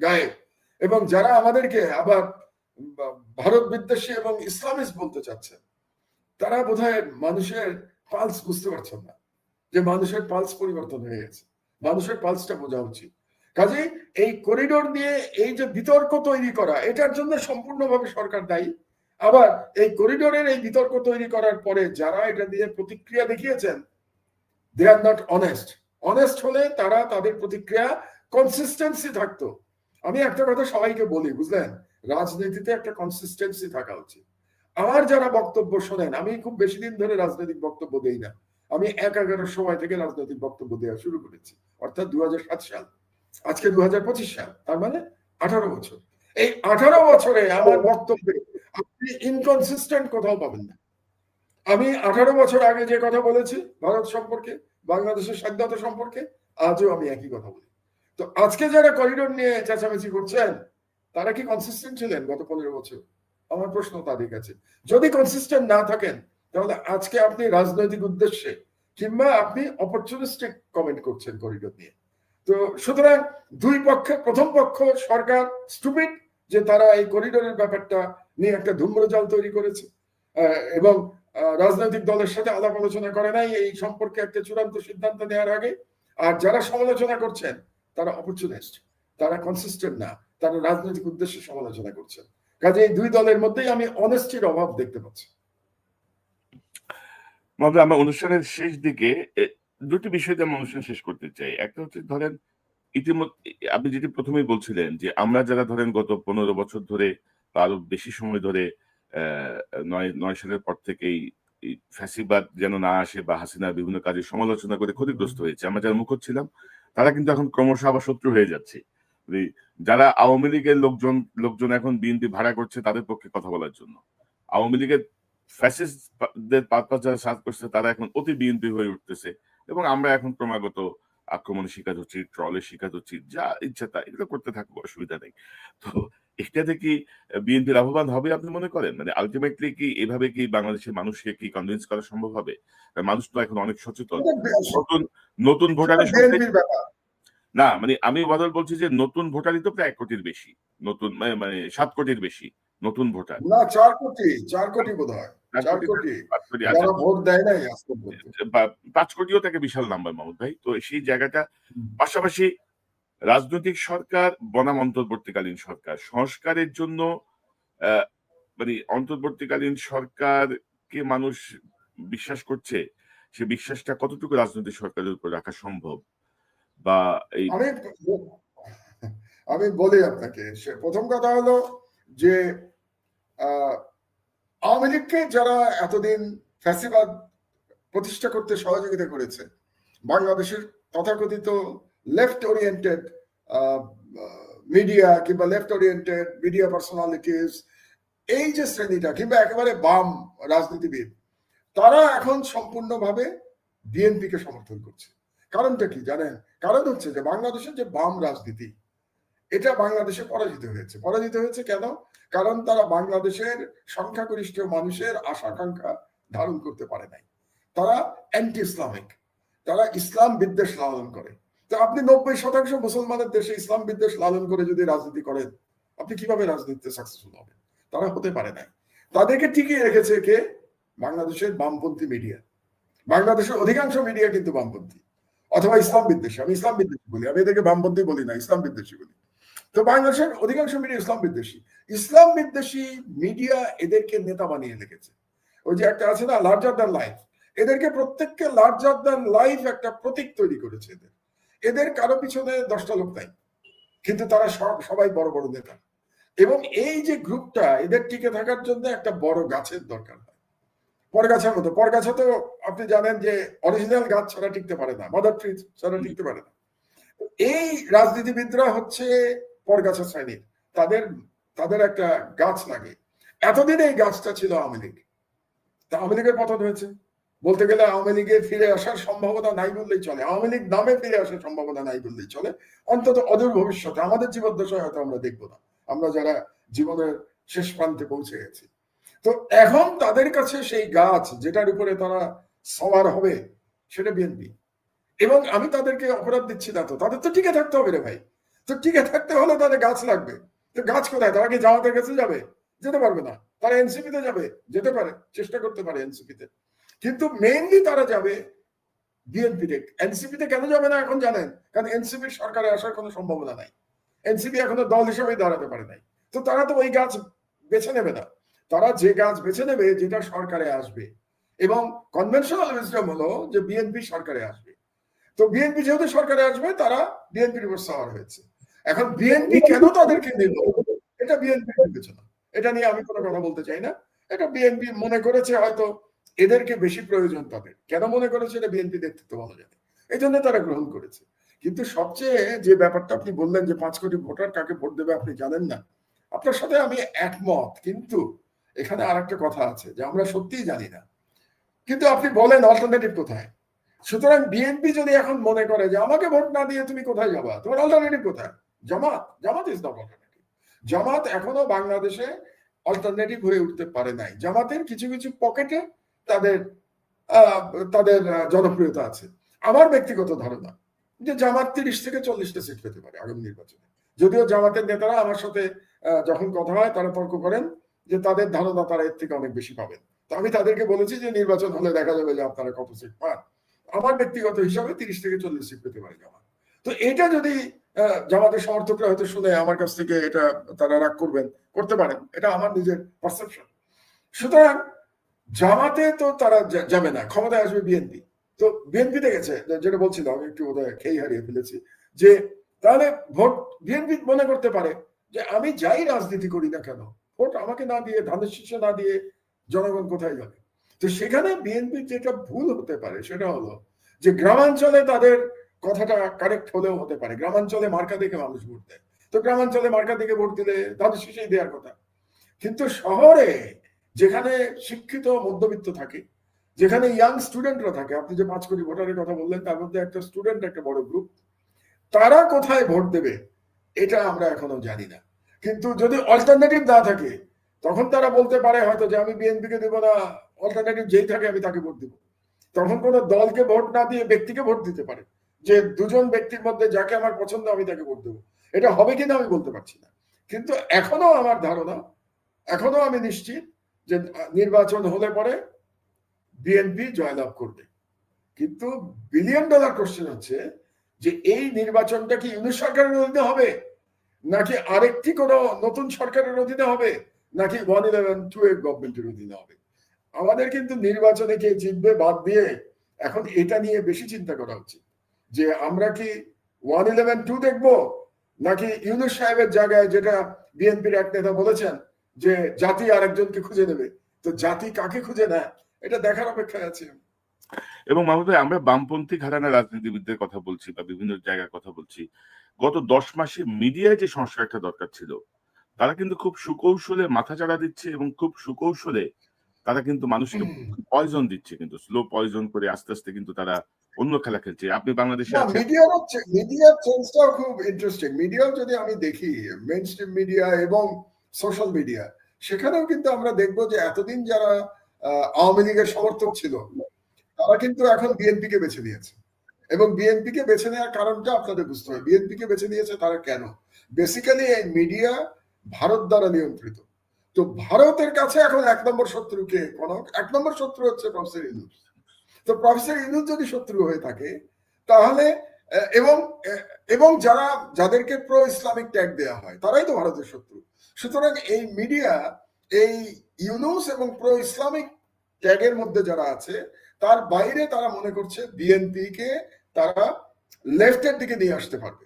গায়ে, এবং যারা আমাদেরকে আবার ভারত বিদ্বেষী এবং ইসলামিস্ট বলতে চাচ্ছেন, তারা বোধহয় মানুষের পালস বুঝতে পারছেন না, যে মানুষের পালস পরিবর্তন হয়ে গেছে। মানুষের পালসটা বোঝা উচিত। কাজেই এই করিডোর নিয়ে এই যে বিতর্ক তৈরি করা, এটার জন্য সম্পূর্ণভাবে সরকার দায়ী। আবার এই করিডোরের এই বিতর্ক তৈরি করার পরে যারা এটা দিয়ে প্রতিক্রিয়া দেখিয়েছেন, দে আর নট অনেস্ট। অনেস্ট হলে তারা তাদের প্রতিক্রিয়া কনসিস্টেন্সি থাকতো। আমি একটা কথা সবাইকে বলি, বুঝলেন, রাজনীতিতে একটা কনসিস্টেন্সি থাকা উচিত। আমার যারা বক্তব্য শোনেন, আমি খুব বেশি দিন ধরে রাজনৈতিক বক্তব্য দেই না। আমি 11 সময় থেকে রাজনৈতিক বক্তব্য দেওয়া শুরু করেছি, অর্থাৎ 2007 সাল, আজকে 2025 সাল, তার মানে 18 বছর। এই 18 বছরে আমার বক্তব্যে আপনি ইনকনসিস্টেন্ট কোথাও পাবেন না। আমি 18 বছর আগে যে কথা বলেছি ভারত সম্পর্কে, বাংলাদেশের স্বাধীনতা সম্পর্কে, আজও আমি একই কথা বলি। তো আজকে যারা করিডোর নিয়ে চেঁচামেচি করছেন, তারা কি কনসিস্টেন্ট ছিলেন গত 15 বছর? আমার প্রশ্ন তাদের কাছে। যদি কনসিস্টেন্ট না থাকেন, তাহলে আজকে আপনি রাজনৈতিক উদ্দেশ্যে কিংবা আপনি অপরচুনিস্টিক কমেন্ট করছেন করিডোর নিয়ে। তো সুতরাং দুই পক্ষে, প্রথম পক্ষ সরকার স্টুপিড যে তারা এই করিডোরের ব্যাপারটা নিয়ে একটা ধূম্রজাল তৈরি করেছে, এবং রাজনৈতিক দলের সাথে আলাপ আলোচনা করে নাই এই সম্পর্কে একটা চূড়ান্ত সিদ্ধান্ত নেওয়ার আগে। আর যারা সমালোচনা করছেন তারা অপরচুনিস্ট, তারা কনসিস্টেন্ট না, তারা রাজনৈতিক উদ্দেশ্যে সমালোচনা করছেন। কাজে এই দুই দলের মধ্যেই আমি অনেস্টির অভাব দেখতে পাচ্ছি। আমরা অনুষ্ঠানের শেষ দিকে দুটি বিষয় দিয়ে আমরা অনুষ্ঠান শেষ করতে চাই। একটা হচ্ছে ধরেন ইতিমধ্যে আপনি যেটি প্রথমেই বলছিলেন যে আমরা যারা ধরেন গত 15 বছর ধরে বা আরো বেশি সময় ধরে 9 সালের পর থেকেই ফ্যাসিবাদ যেন না আসে বা হাসিনার বিভিন্ন কাজের সমালোচনা করে ক্ষতিগ্রস্ত হয়েছে, আমরা যারা মুখ ছিলাম তারা কিন্তু এখন ক্রমশ আবার শত্রু হয়ে যাচ্ছে। যারা আওয়ামী লীগের লোকজন এখন বিএনপি ভাড়া করছে তাদের পক্ষে কথা বলার জন্য, আওয়ামী লীগের ফ্যাসিস্টদের পারপাস যারা সার্চ করছে তারা এখন অতি বিএনপি হয়ে উঠতেছে, এবং আমরা এখন ক্রমাগত আক্রমণের শিকার হচ্ছি, ট্রলের শিকার হচ্ছি, যা ইচ্ছা তা এগুলো করতে থাকবো, অসুবিধা নেই। তো এটাতে কি বিএনপি লাভবান হবে আপনি মনে করেন? মানে আলটিমেটলি কি এভাবে কি বাংলাদেশের মানুষকে কি কনভিন্স করা সম্ভব হবে? মানুষ তো এখন অনেক সচেতন। নতুন ভোটারের না, মানে আমি বদল বলছি যে নতুন ভোটারই তো প্রায় 1 কোটির বেশি, নতুন মানে 7 কোটির বেশি নতুন ভোটার। না, 4 কোটি বোধ হয়, 4 কোটি যারা ভোট দেয় নাই আজকে। 5 কোটিও তাকে বিশাল নাম্বার মাহমুদ ভাই। তো সেই জায়গাটা, পাশাপাশি রাজনৈতিক সরকার বনাম অন্তর্বর্তীকালীন সরকার, সংস্কারের জন্য মানে অন্তর্বর্তীকালীন সরকারকে মানুষ বিশ্বাস করছে, সে বিশ্বাসটা কতটুকু রাজনৈতিক সরকারের উপর রাখা সম্ভব? বা এই আমি বলি আপনাকে, প্রথম কথা হলো যে আওয়ামী লীগকে যারা এতদিন ফ্যাসিবাদ প্রতিষ্ঠা করতে সহযোগিতা করেছে, বাংলাদেশের তথাকথিত লেফট ওরিয়েন্টেড মিডিয়া কিংবা লেফট ওরিয়েন্টেড মিডিয়া পার্সোনালিটিস, এই যে শ্রেণীটা কিংবা একেবারে বাম রাজনীতিবিদ, তারা এখন সম্পূর্ণভাবে বিএনপিকে সমর্থন করছে। কারণটা কি জানেন? কারণ হচ্ছে যে বাংলাদেশের যে বাম রাজনীতি, এটা বাংলাদেশে পরাজিত হয়েছে। পরাজিত হয়েছে কেন? কারণ তারা বাংলাদেশের সংখ্যাগরিষ্ঠ মানুষের আশা আকাঙ্ক্ষা ধারণ করতে পারে নাই। তারা অ্যান্টি ইসলামিক, তারা ইসলাম বিদ্বেষ লালন করে। তো আপনি 90% মুসলমানের দেশে ইসলাম বিদ্বেষ লালন করে যদি রাজনীতি করেন, আপনি কিভাবে রাজনীতিতে সাকসেসফুল হবেন? তারা হতে পারে নাই। তাদেরকে টিকিয়ে রেখেছে কে? বাংলাদেশের বামপন্থী মিডিয়া। বাংলাদেশের অধিকাংশ মিডিয়া কিন্তু বামপন্থী অথবা ইসলাম বিদ্বেষী। আমি ইসলাম বিদ্বেষী বলি, আমি এদেরকে বামপন্থী বলি না, ইসলাম বিদ্বেষী বলি। তো বাংলাদেশের অধিকাংশ মিডিয়া ইসলাম বিদ্বেষী। ইসলাম বিদ্বেষী মিডিয়া এদেরকে নেতা বানিয়ে রেখেছে। ওই যে একটা আছে না, লার্জার দ্যান লাইফ, এদেরকে প্রত্যেককে লার্জার দ্যান লাইফ একটা প্রতীক তৈরি করেছে। এদের কারো পিছনে 10টা লোক নাই, কিন্তু তারা সবাই বড় বড় নেতা। এবং এই যে গ্রুপটা, এদের টিকে থাকার জন্য একটা বড় গাছের দরকার হয়, পরগাছার মতো। পরগাছা তো আপনি জানেন যে অরিজিনাল গাছ ছাড়া টিকতে পারে না, মাদার ট্রি ছাড়া টিকতে পারে না। এই রাজনীতিবিদরা হচ্ছে পরগাছা শ্রেণীর, তাদের একটা গাছ লাগে। এতদিন এই গাছটা ছিল আওয়ামী লীগ। তা আওয়ামী লীগের পতন হয়েছে, বলতে গেলে আওয়ামী লীগের ফিরে আসার সম্ভাবনা নাই বললেই চলে। আওয়ামী লীগ নামে ফিরে আসার সম্ভাবনা নাই বললেই চলে, অন্তত অদূর ভবিষ্যতে। আমাদের জীবদ্দশায় হয়তো আমরা দেখবো না, আমরা যারা জীবনের শেষ প্রান্তে পৌঁছে গেছি। তো এখন তাদের কাছে সেই গাছ যেটার উপরে তারা সওয়ার হবে, সেটা বিএনপি। এবং আমি তাদেরকে অপরাধ দিচ্ছি না, তো তাদের তো টিকে থাকতে হবে রে ভাই। তো টিকে থাকতে হলে তাদের গাছ লাগবে। তো গাছ কোথায়? তারা কি জামাতের কাছে যাবে? যেতে পারবে না। তারা এনসিপিতে যাবে, যেতে পারে, চেষ্টা করতে পারে এনসিপিতে, কিন্তু মেইনলি তারা যাবে বিএনপিতে। এনসিপিতে কেন যাবে না এখন জানেন? কারণ এনসিপির সরকারে আসার কোনো সম্ভাবনা নাই। এনসিপি এখনো দল হিসেবে দাঁড়াতে পারে নাই। তো তারা তো ওই গাছ বেছে নেবে না। তারা যে গাছ বেছে নেবে যেটা সরকারে আসবে, এবং কনভেনশনাল উইজডম হলো যে বিএনপি সরকারে আসবে। তো বিএনপি যেহেতু সরকারে আসবে, তারা বিএনপির উপর সওয়ার হয়েছে। এখন বিএনপি কেন তাদেরকে নিল, এটা বিএনপির বিবেচনা। এটা নিয়ে আমি কোনো কথা বলতে চাই না। এটা বিএনপি মনে করেছে হয়তো এদেরকে বেশি প্রয়োজন তাদের। কেন মনে করেছে এটা বিএনপি নেতৃত্ব ভালো জানে, এই জন্য তারা গ্রহণ করেছে। কিন্তু সবচেয়ে যে ব্যাপারটা আপনি বললেন যে 5 কোটি ভোটার কাকে ভোট দেবে আপনি জানেন না, আপনার সাথে আমি একমত। কিন্তু এখানে আরেকটা কথা আছে যে আমরা সত্যিই জানি না। কিন্তু আপনি বলেন অল্টারনেটিভ কোথায়? সুতরাং বিএনপি যদি এখন মনে করে যে আমাকে ভোট না দিয়ে তুমি কোথায় যাবা, তোমার অল্টারনেটিভ কোথায়? জামাত। জামাত ইজ নট অল্টারনেটিভ। জামাত এখনো বাংলাদেশে অল্টারনেটিভ হয়ে উঠতে পারে নাই। জামাতের কিছু কিছু পকেটে তাদের তাদের জনপ্রিয়তা আছে। আমার ব্যক্তিগত ধারণা যে জামাত 30 থেকে 40টা সিট পেতে পারে আগামী নির্বাচনে। যদিও জামাতের নেতারা আমার সাথে যখন কথা হয় তারা তর্ক করেন যে তাদের ধারণা তারা এর থেকে অনেক বেশি পাবেন। তো আমি তাদেরকে বলেছি যে নির্বাচন হলে দেখা যাবে যে আপনারা কত সিট পান। আমার ব্যক্তিগত হিসাবে 30 থেকে 40 সিট পেতে পারে জামাত। তো এটা যদি জামাতের সমর্থকরা হয়তো শুনে আমার কাছ থেকে এটা তারা রাগ করবেন, করতে পারেন, এটা আমার নিজের পারসেপশন। সুতরাং জামাতে তো তারা যাবে না, ক্ষমতায় আসবে বিএনপি। তো বিএনপিতে গেছে, যেটা বলছিলাম আমি একটু বোধহয় খেই হারিয়ে ফেলেছি, যে তাহলে ভোট বিএনপি মনে করতে পারে যে আমি যাই রাজনীতি করি না কেন, ভোট আমাকে না দিয়ে, ধানের শীর্ষে না দিয়ে জনগণ কোথায় যাবে? তো সেখানে বিএনপির যেটা ভুল হতে পারে সেটা হলো যে গ্রামাঞ্চলে তাদের কথাটা কারেক্ট হলেও হতে পারে, গ্রামাঞ্চলে মার্কা দেখে মানুষ ভোট দেয়। তো গ্রামাঞ্চলে মার্কা দেখে ভোট দিলে ধানের শীর্ষেই দেওয়ার কথা। কিন্তু শহরে যেখানে শিক্ষিত মধ্যবিত্ত থাকে, যেখানে ইয়াং স্টুডেন্টরা থাকে, আপনি যে 5 কোটি ভোটারের কথা বললেন তার মধ্যে একটা স্টুডেন্ট একটা বড় গ্রুপ, তারা কোথায় ভোট দেবে এটা আমরা এখনো জানি না। কিন্তু যদি অল্টারনেটিভ না থাকে তখন তারা বলতে পারে হয়তো যে আমি বিএনপিকে দেবো না, অল্টারনেটিভ যেই থাকে আমি তাকে ভোট দেব। তখন কোনো দলকে ভোট না দিয়ে ব্যক্তিকে ভোট দিতে পারে, যে দুজন ব্যক্তির মধ্যে যাকে আমার পছন্দ আমি তাকে ভোট দেবো। এটা হবে কিনা আমি বলতে পারছি না। কিন্তু এখনো আমার ধারণা, এখনো আমি নিশ্চিত যে নির্বাচন হলে পরে বিএনপি জয়লাভ করবে। কিন্তু বিলিয়ন ডলার কোশ্চেন হচ্ছে যে এই নির্বাচনটা কি ইউনিট সরকারের অধীনে হবে, নাকি আরেকটি কোনো নতুন সরকারের অধীনে হবে, নাকি 1-11-2 গভর্নমেন্টের অধীনে হবে? আমাদের কিন্তু নির্বাচনে কে জিতবে বাদ দিয়ে এখন এটা নিয়ে বেশি চিন্তা করা উচিত যে আমরা কি 1-11-2 দেখবো, নাকি ইউনুস সাহেবের জায়গায়, যেটা বিএনপির এক নেতা বলেছেন যে জাতি আরেকজনকে খুঁজে নেবে। তো জাতি কাকে খুঁজে নেয় এটা দেখার অপেক্ষায় আছে। এবং মাহমুদ ভাই, আমরা বামপন্থী ঘরানার রাজনীতিবিদদের কথা বলছি বা বিভিন্ন জায়গার কথা বলছি। গত 10 মাসে মিডিয়ায় যে সংস্কারটা দরকার ছিল, তারা কিন্তু খুব সুকৌশলে মাথাচাড়া দিচ্ছে এবং খুব সুকৌশলে তারা কিন্তু মানুষকে পয়জন দিচ্ছে, কিন্তু স্লো পয়জন করে আস্তে আস্তে কিন্তু তারা অন্য খেলা খেলছে। আপনি বাংলাদেশে আছেন, মিডিয়ার চেঞ্জটাও খুব ইন্টারেস্টিং। মিডিয়াও যদি আমি দেখি, মেইনস্ট্রিম মিডিয়া এবং সোশ্যাল মিডিয়া, সেখানেও কিন্তু আমরা দেখবো যে এতদিন যারা আওয়ামী লীগের সমর্থক ছিল তারা কিন্তু এখন বিএনপি কে বেছে নিয়েছে। এবং বিএনপি কে বেছে নেওয়ার কারণটা আপনাদের বুঝতে হবে। বিএনপি কে বেছে নিয়েছে তারা কেন? বেসিক্যালি এই মিডিয়া ভারত দ্বারা নিয়ন্ত্রিত। তো ভারতের কাছে এখন 1 নম্বর শত্রু কে? 1 নম্বর শত্রু হচ্ছে প্রফেসর ইউনূস। তো প্রফেসর ইউনূস যদি শত্রু হয়ে থাকে তাহলে এবং যাদেরকে প্রো ইসলামিক ট্যাগ দেওয়া হয় তারাই তো ভারতের শত্রু। সুতরাং এই মিডিয়া এই ইউনূস এবং প্রো ইসলামিক ট্যাগের মধ্যে যারা আছে তার বাইরে তারা মনে করছে বিএনপি কে তারা লেফটের দিকে নিয়ে আসতে পারবে।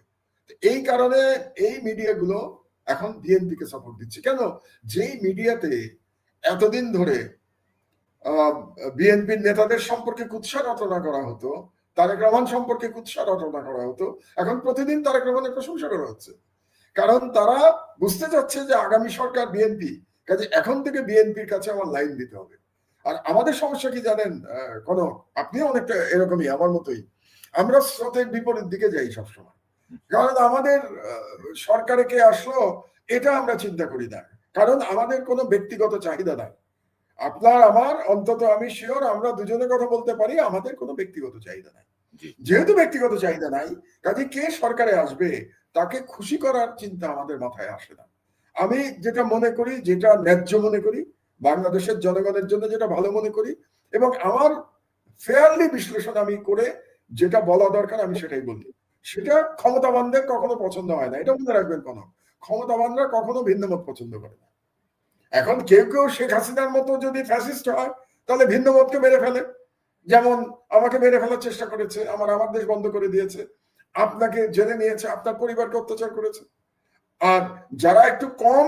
এই কারণে এই মিডিয়াগুলো এখন বিএনপি কে সাপোর্ট দিচ্ছে। কেন? যেই মিডিয়াতে এতদিন ধরে বিএনপির নেতাদের সম্পর্কে কুৎসা রটনা করা হতো, তারেক রহমান সম্পর্কে কুৎসা রটনা করা হতো, এখন প্রতিদিন তারেক রহমানের প্রশংসা করা হচ্ছে। কারণ তারা বুঝতে চাচ্ছে যে আগামী সরকার বিএনপি, কাজে এখন থেকে বিএনপির কাছে আমার লাইন দিতে হবে। আর আমাদের সমস্যা কি জানেন, আপনিও অনেকটা এরকমই আমার মতোই, আমরা স্রোতের বিপরীত দিকে যাই সবসময়। কারণ আমাদের সরকারে কে আসলো এটা আমরা চিন্তা করি না, কারণ আমাদের কোনো ব্যক্তিগত চাহিদা নাই। আপনার আমার, অন্তত আমি শিওর আমরা দুজনে কথা বলতে পারি, আমাদের কোনো ব্যক্তিগত চাহিদা নাই। যেহেতু ব্যক্তিগত চাহিদা নাই, কাজে কে সরকারে আসবে তাকে খুশি করার চিন্তা আমাদের মাথায় আসে না। আমি যেটা মনে করি, যেটা ন্যায্য মনে করি, বাংলাদেশের জনগণের জন্য যেটা ভালো মনে করি, এবং আমার ফেয়ারলি বিশ্লেষণ আমি করে যেটা বলা দরকার আমি সেটাই বলি। সেটা ক্ষমতাবানদের কখনো পছন্দ হয় না, এটা মনে রাখবেন। কোনো ক্ষমতাবানরা কখনো ভিন্নমত পছন্দ করে না। এখন কেউ কেউ শেখ হাসিনার মতো যদি ফ্যাসিস্ট হয়, তাহলে ভিন্নমতকে মেরে ফেলে। যেমন আমাকে মেরে ফেলার চেষ্টা করেছে, আমার দেশ বন্ধ করে দিয়েছে, আপনাকে জেলে নিয়েছে, আপনার পরিবারকে অত্যাচার করেছে। আর যারা একটু কম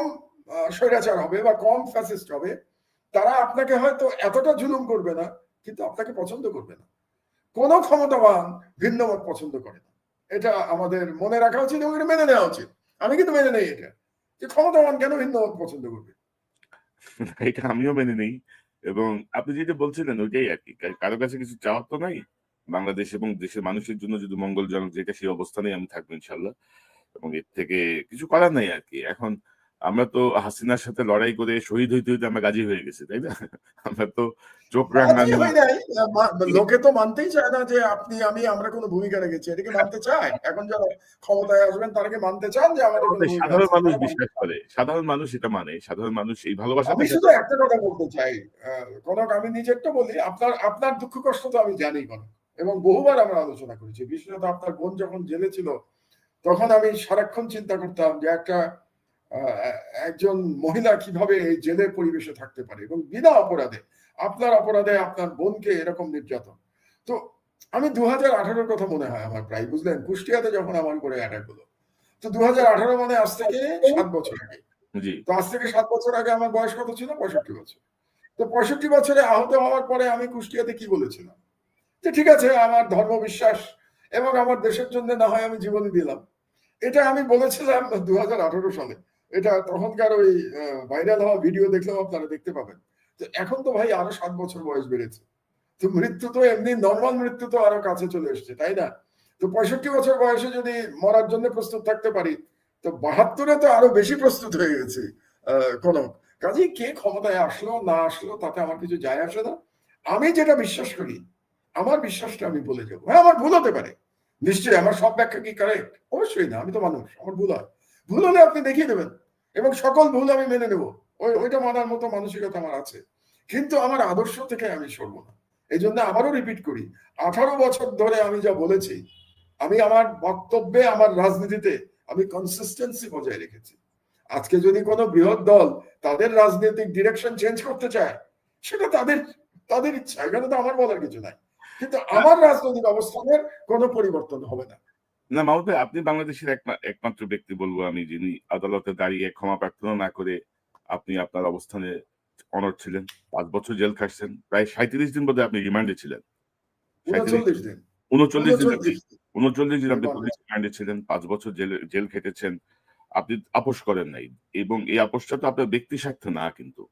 স্বৈরাচার হবে বা কম ফ্যাসিস্ট হবে, তারা আপনাকে হয়তো এতটা জুলুম করবে না, কিন্তু আপনাকে পছন্দ করবে না। কোন ক্ষমতাবান ভিন্ন মত পছন্দ করে না, এটা আমাদের মনে রাখা উচিত এবং এটা মেনে নেওয়া উচিত। আমি কিন্তু মেনে নেই এটা, যে ক্ষমতাবান কেন ভিন্ন মত পছন্দ করবে। এটা আমিও মেনে নেই। এবং আপনি যেটা বলছিলেন ওইটাই আরকি। কারো কাছে কিছু চাওয়ার তো নাই। বাংলাদেশ এবং দেশের মানুষের জন্য যদি মঙ্গলজনক যেটা সেই অবস্থানেই আমি থাকবো ইনশাআল্লাহ। এবং এর থেকে কিছু করার নাই আরকি। এখন আমরা তো হাসিনার সাথে লড়াই করে শহীদ হইতে আমরা গাজী হয়ে গেছি, তাই না? আমরা তো চোখ রাজি রাঙানি হয় নাই। লোকে তো মানতেই চায় না যে আপনি আমি আমরা কোনো ভূমিকা রেখেছি, এটাকে মানতে চায়। এখন যারা ক্ষমতায় আসবেন তারাকে মানতে চান যে আমাদের কোনো ভূমিকা সাধারণ আছে, মানুষ তারা মানতে বিশ্বাস চান। করে। সাধারণ মানুষ এটা মানে। সাধারণ মানুষ এই আমি ভালোবাসাটাই শুধু তাদের একটা কথা বলতে চাই, কনক, আমি নিজেরটা বলি, আপনার আপনার দুঃখ কষ্ট তো আমি জানি কনক, এবং বহুবার আমরা আলোচনা করেছি। বিশেষত আপনার বোন যখন জেলে ছিল, তখন আমি সারাক্ষণ চিন্তা করতাম যে একটা একজন মহিলা কিভাবে এই জেলের পরিবেশে থাকতে পারে, এবং বিনা অপরাধে, আপনার অপরাধে আপনার বোনকে এরকম নির্যাতন। তো আমি 2018-র কথা মনে হয় আমার, প্রায় বুঝলেন, কুষ্টিয়াতে যখন আমার উপরে অ্যাটাক হলো। তো 2018 মানে আজ থেকে 7 বছর আগে। জি। তো আজ থেকে 7 বছর আগে আমার বয়স কত ছিল? 65 বছর। তো 65 বছরে আহত হওয়ার পরে আমি কুষ্টিয়াতে কি বলেছিলাম? যে ঠিক আছে, আমার ধর্ম বিশ্বাস এবং আমার দেশের জন্য না হয় আমি জীবন দিলাম। এটা আমি বলেছিলাম 2018 সালে। এটা তখনকার ওই ভাইরাল হওয়া ভিডিও দেখলেও আপনারা দেখতে পাবেন। তো এখন তো ভাই আরো 7 বছর বয়স বেড়েছে। তো মৃত্যু তো এমনি নরমাল মৃত্যু তো আরো কাছে চলে এসছে, তাই না? তো 65 বছর বয়সে যদি মরার জন্য প্রস্তুত থাকতে পারি, তো 72-এ তো আরো বেশি প্রস্তুত হয়ে গেছি। কনক, কাজেই কে ক্ষমতায় আসলো না আসলো তাতে আমার কিছু যায় আসে না। আমি যেটা বিশ্বাস করি, আমার বিশ্বাসটা আমি বলে যাবো। হ্যাঁ, আমার ভুল হতে পারে, নিশ্চয়ই। আমার সব ব্যাখ্যা কি কারেক্ট? অবশ্যই না, আমি তো মানুষ, আমার ভুল হয়। ভুল হলে আপনি দেখিয়ে দেবেন, এবং সকল ভুল আমি মেনে নেব। ওইটা মানার মতো মানসিকতা আমার আছে। কিন্তু আমার আদর্শ থেকে আমি সরবো না। এই জন্য আবারও রিপিট করি, 18 বছর ধরে আমি যা বলেছি, আমি আমার বক্তব্যে, আমার রাজনীতিতে আমি কনসিস্টেন্সি বজায় রেখেছি। আজকে যদি কোনো বৃহৎ দল তাদের রাজনৈতিক ডিরেকশন চেঞ্জ করতে চায়, সেটা তাদের তাদের ইচ্ছা, এখানে তো আমার বলার কিছু নাই। কিন্তু আমার রাজনৈতিক অবস্থানের কোনো পরিবর্তন হবে না। না মাহমুদ ভাই, আপনি বাংলাদেশের একমাত্র ব্যক্তি বলবো আমি, যিনি আদালতে দাঁড়িয়ে ক্ষমা প্রার্থনা না করে আপনি আপনার অবস্থানে অনড় ছিলেন। ৫ বছর জেল খাটছেন। প্রায় ৩৭ দিন বোধহয় আপনি রিমান্ডে ছিলেন। ৩৭ 39 দিন। ৩৯ দিন আপনি 39 দিন ৩৯ দিন আপনি রিমান্ডে। পুলিশ রিমান্ডে ছিলেন। ৫ বছর জেল খেটেছেন। আপনি আপোস করেন নাই। এবং এই আপোসটা তো আপনার ব্যক্তি স্বার্থে না কিন্তু।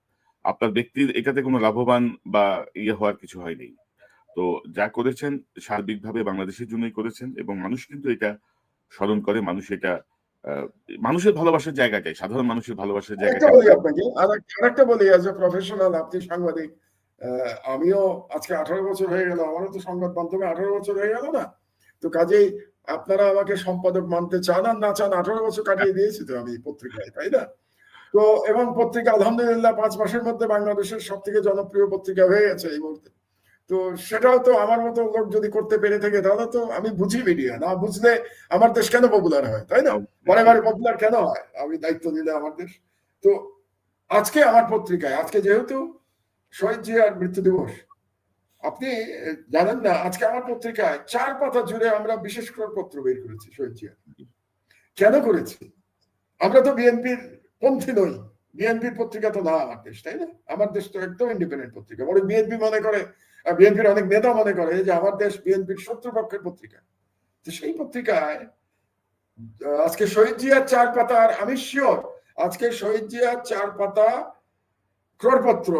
আপনার ব্যক্তির এটাতে কোনো লাভবান বা হওয়ার কিছু হয়নি। তো যা করেছেন সার্বিকভাবে বাংলাদেশের জন্যই করেছেন, এবং মানুষ কিন্তু এটা স্মরণ করে। মানুষ এটা আ মানুষের ভালোবাসার জায়গাটাই, সাধারণ মানুষের ভালোবাসার আরেকটা জায়গাটাই। বলি আপনাকে, আরেকটা বলি, অ্যাজ এ প্রফেশনাল, আপনি সাংবাদিক, আমিও আজকে 18 বছর হয়ে গেল, আমারও তো সংবাদ মাধ্যমে 18 বছর হয়ে গেল না? তো কাজেই আপনারা আমাকে সম্পাদক মানতে চান আর না চান, 18 বছর কাটিয়ে দিয়েছি তো আমি পত্রিকায়, তাই না? তো এবং পত্রিকা আলহামদুলিল্লাহ 5 মাসের মধ্যে বাংলাদেশের সবথেকে জনপ্রিয় পত্রিকা হয়ে গেছে এই মুহূর্তে। তো সেটাও তো আমার মতো লোক যদি করতে পেরে থাকে, তাহলে তো আমি বুঝি মিডিয়া। না বুঝলে আমার দেশ কেন পপুলার হয়, তাই না? বারে বারে পপুলার কেন হয় আমি দায়িত্ব নিলে আমার দেশ? তো আজকে আমার পত্রিকায়, আজকে যেহেতু শহীদ জিয়ার মৃত্যু দিবস, আপনি জানেন না, আজকে আমার পত্রিকায় 4 পাতা জুড়ে আমরা বিশেষ পত্র বের করেছি শহীদ জিয়া। কেন করেছি? আমরা তো বিএনপির পন্থী নই। বিএনপির পত্রিকা তো না আমার দেশ, তাই না? আমার দেশ তো একদম ইন্ডিপেন্ডেন্ট পত্রিকা। বড় বিএনপি মনে করে, বিএনপির অনেক নেতা মনে করে যে আমার দেশ বিএনপির শত্রুপক্ষের পত্রিকা। তো সেই পত্রিকায় আজকে শহীদ জিয়ার 4 পাতার, আমি শিওর আজকে শহীদ জিয়ার 4 পাতা ক্ররপত্র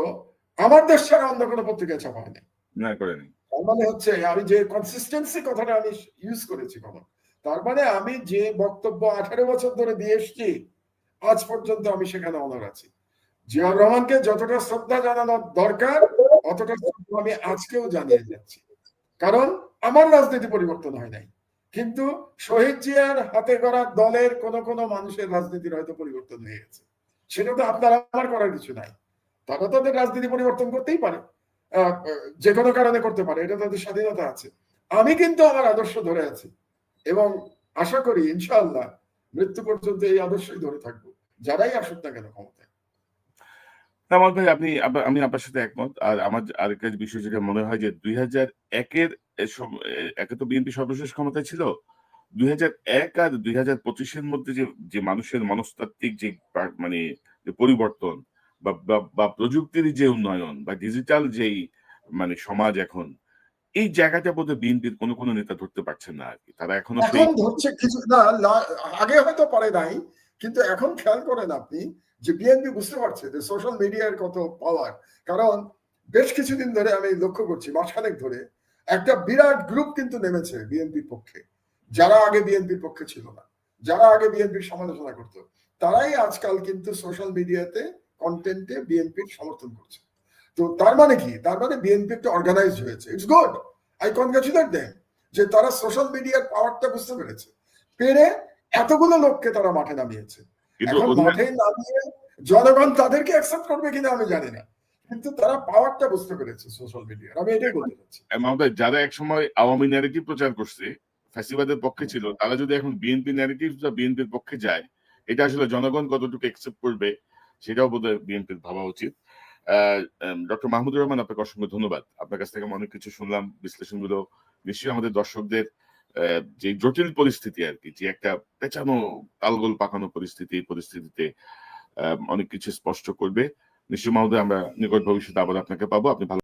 আমার দেশ ছাড়া অন্য কোনো পত্রিকায় ছাপা হয়নি। না করেনি। তার মানে হচ্ছে, আমি যে কনসিস্টেন্সি কথাটা আমি ইউজ করেছি কখন, তার মানে আমি যে বক্তব্য 18 বছর ধরে দিয়ে এসছি, আজ পর্যন্ত আমি সেখানে অনড় আছি। জিয়াউর রহমানকে যতটা শ্রদ্ধা জানানো দরকার, অতটা শ্রদ্ধা আমি আজকেও জানিয়ে যাচ্ছি। কারণ আমার রাজনীতি পরিবর্তন হয় নাই, কিন্তু শহীদ জিয়ার হাতে গড়া দলের কোন কোন মানুষের রাজনীতির হয়তো পরিবর্তন হয়ে গেছে। সেটা তো আপনার আমার করার কিছু নাই। তারা তাদের রাজনীতি পরিবর্তন করতেই পারে, যে কোনো কারণে করতে পারে, এটা তাদের স্বাধীনতা আছে। আমি কিন্তু আমার আদর্শ ধরে আছি এবং আশা করি ইনশাআল্লাহ মৃত্যু পর্যন্ত এই আদর্শই ধরে থাকবো, যারাই আসুক না কেন ক্ষমতায়। কামাল ভাই, আমি আপনার সাথে একমত। আর আমার আরেকটা বিষয় যেটা মনে হয় যে ২০০১ একে তো বিএনপি সর্বশেষ ক্ষমতায় ছিল। ২০০১ আর ২০২৫ মধ্যে যে মানুষের মনস্তাত্ত্বিক যে মানে যে পরিবর্তন বা প্রযুক্তির যে উন্নয়ন বা ডিজিটাল যেই মানে সমাজ এখন, এই জায়গাটা বোধহয় বিএনপির কোনো নেতা ধরতে পারছেন না আরকি। তারা এখনো সেই এখন ধরছে কিছু না, আগে হয়তো পারে নাই, কিন্তু এখন খেয়াল করেন আপনি যে বিএনপি বুঝতে পারছে যে সোশ্যাল মিডিয়ার কত পাওয়ার। কারণ বেশ কিছুদিন ধরে আমি লক্ষ্য করছি, মাসখানেক ধরে একটা বিরাট গ্রুপ কিন্তু নেমেছে বিএনপির পক্ষে, যারা আগে বিএনপির পক্ষে ছিল না, যারা আগে বিএনপির সমালোচনা করত, তারাই আজকাল কিন্তু সোশ্যাল মিডিয়াতে কন্টেন্টে বিএনপির সমর্থন করছে। তো তার মানে কি? তার মানে বিএনপি একটা অর্গানাইজ হয়েছে। It's good, I congratulate them যে তারা সোশ্যাল মিডিয়ার পাওয়ারটা বুঝতে পেরেছে, পেরে এতগুলো লোককে তারা মাঠে নামিয়েছে। কিন্তু এখন ওদের মাঠে নামিয়ে জনগণ তাদেরকে অ্যাকসেপ্ট করবে কিনা আমি জানি না, কিন্তু তারা পাওয়ারটা বুঝতে পেরেছে সোশ্যাল মিডিয়ার। আমি এটাই বলতে চাচ্ছি। আমাদের যারা একসময় আওয়ামী ন্যারেটিভ প্রচার করছে, ফ্যাসিবাদের পক্ষে ছিল, তারা যদি এখন বিএনপি ন্যারেটিভ বা বিএনপির পক্ষে যায়, এটা আসলে জনগণ কতটুকু একসেপ্ট করবে সেটাও বোধহয় বিএনপির ভাবা উচিত। ডক্টর মাহমুদুর রহমান, আপনাকে অসংখ্য ধন্যবাদ। আপনার কাছ থেকে আমি অনেক কিছু শুনলাম, বিশ্লেষণগুলো নিশ্চয়ই আমাদের দর্শকদের যে জটিল পরিস্থিতি আর কি, যে একটা পেঁচানো তালগোল পাকানো পরিস্থিতি, এই পরিস্থিতিতে অনেক কিছু স্পষ্ট করবে। নিশ্চয়ই মাহমুদুর, আমরা নিকট ভবিষ্যতে আবার আপনাকে পাবো। আপনি ভালো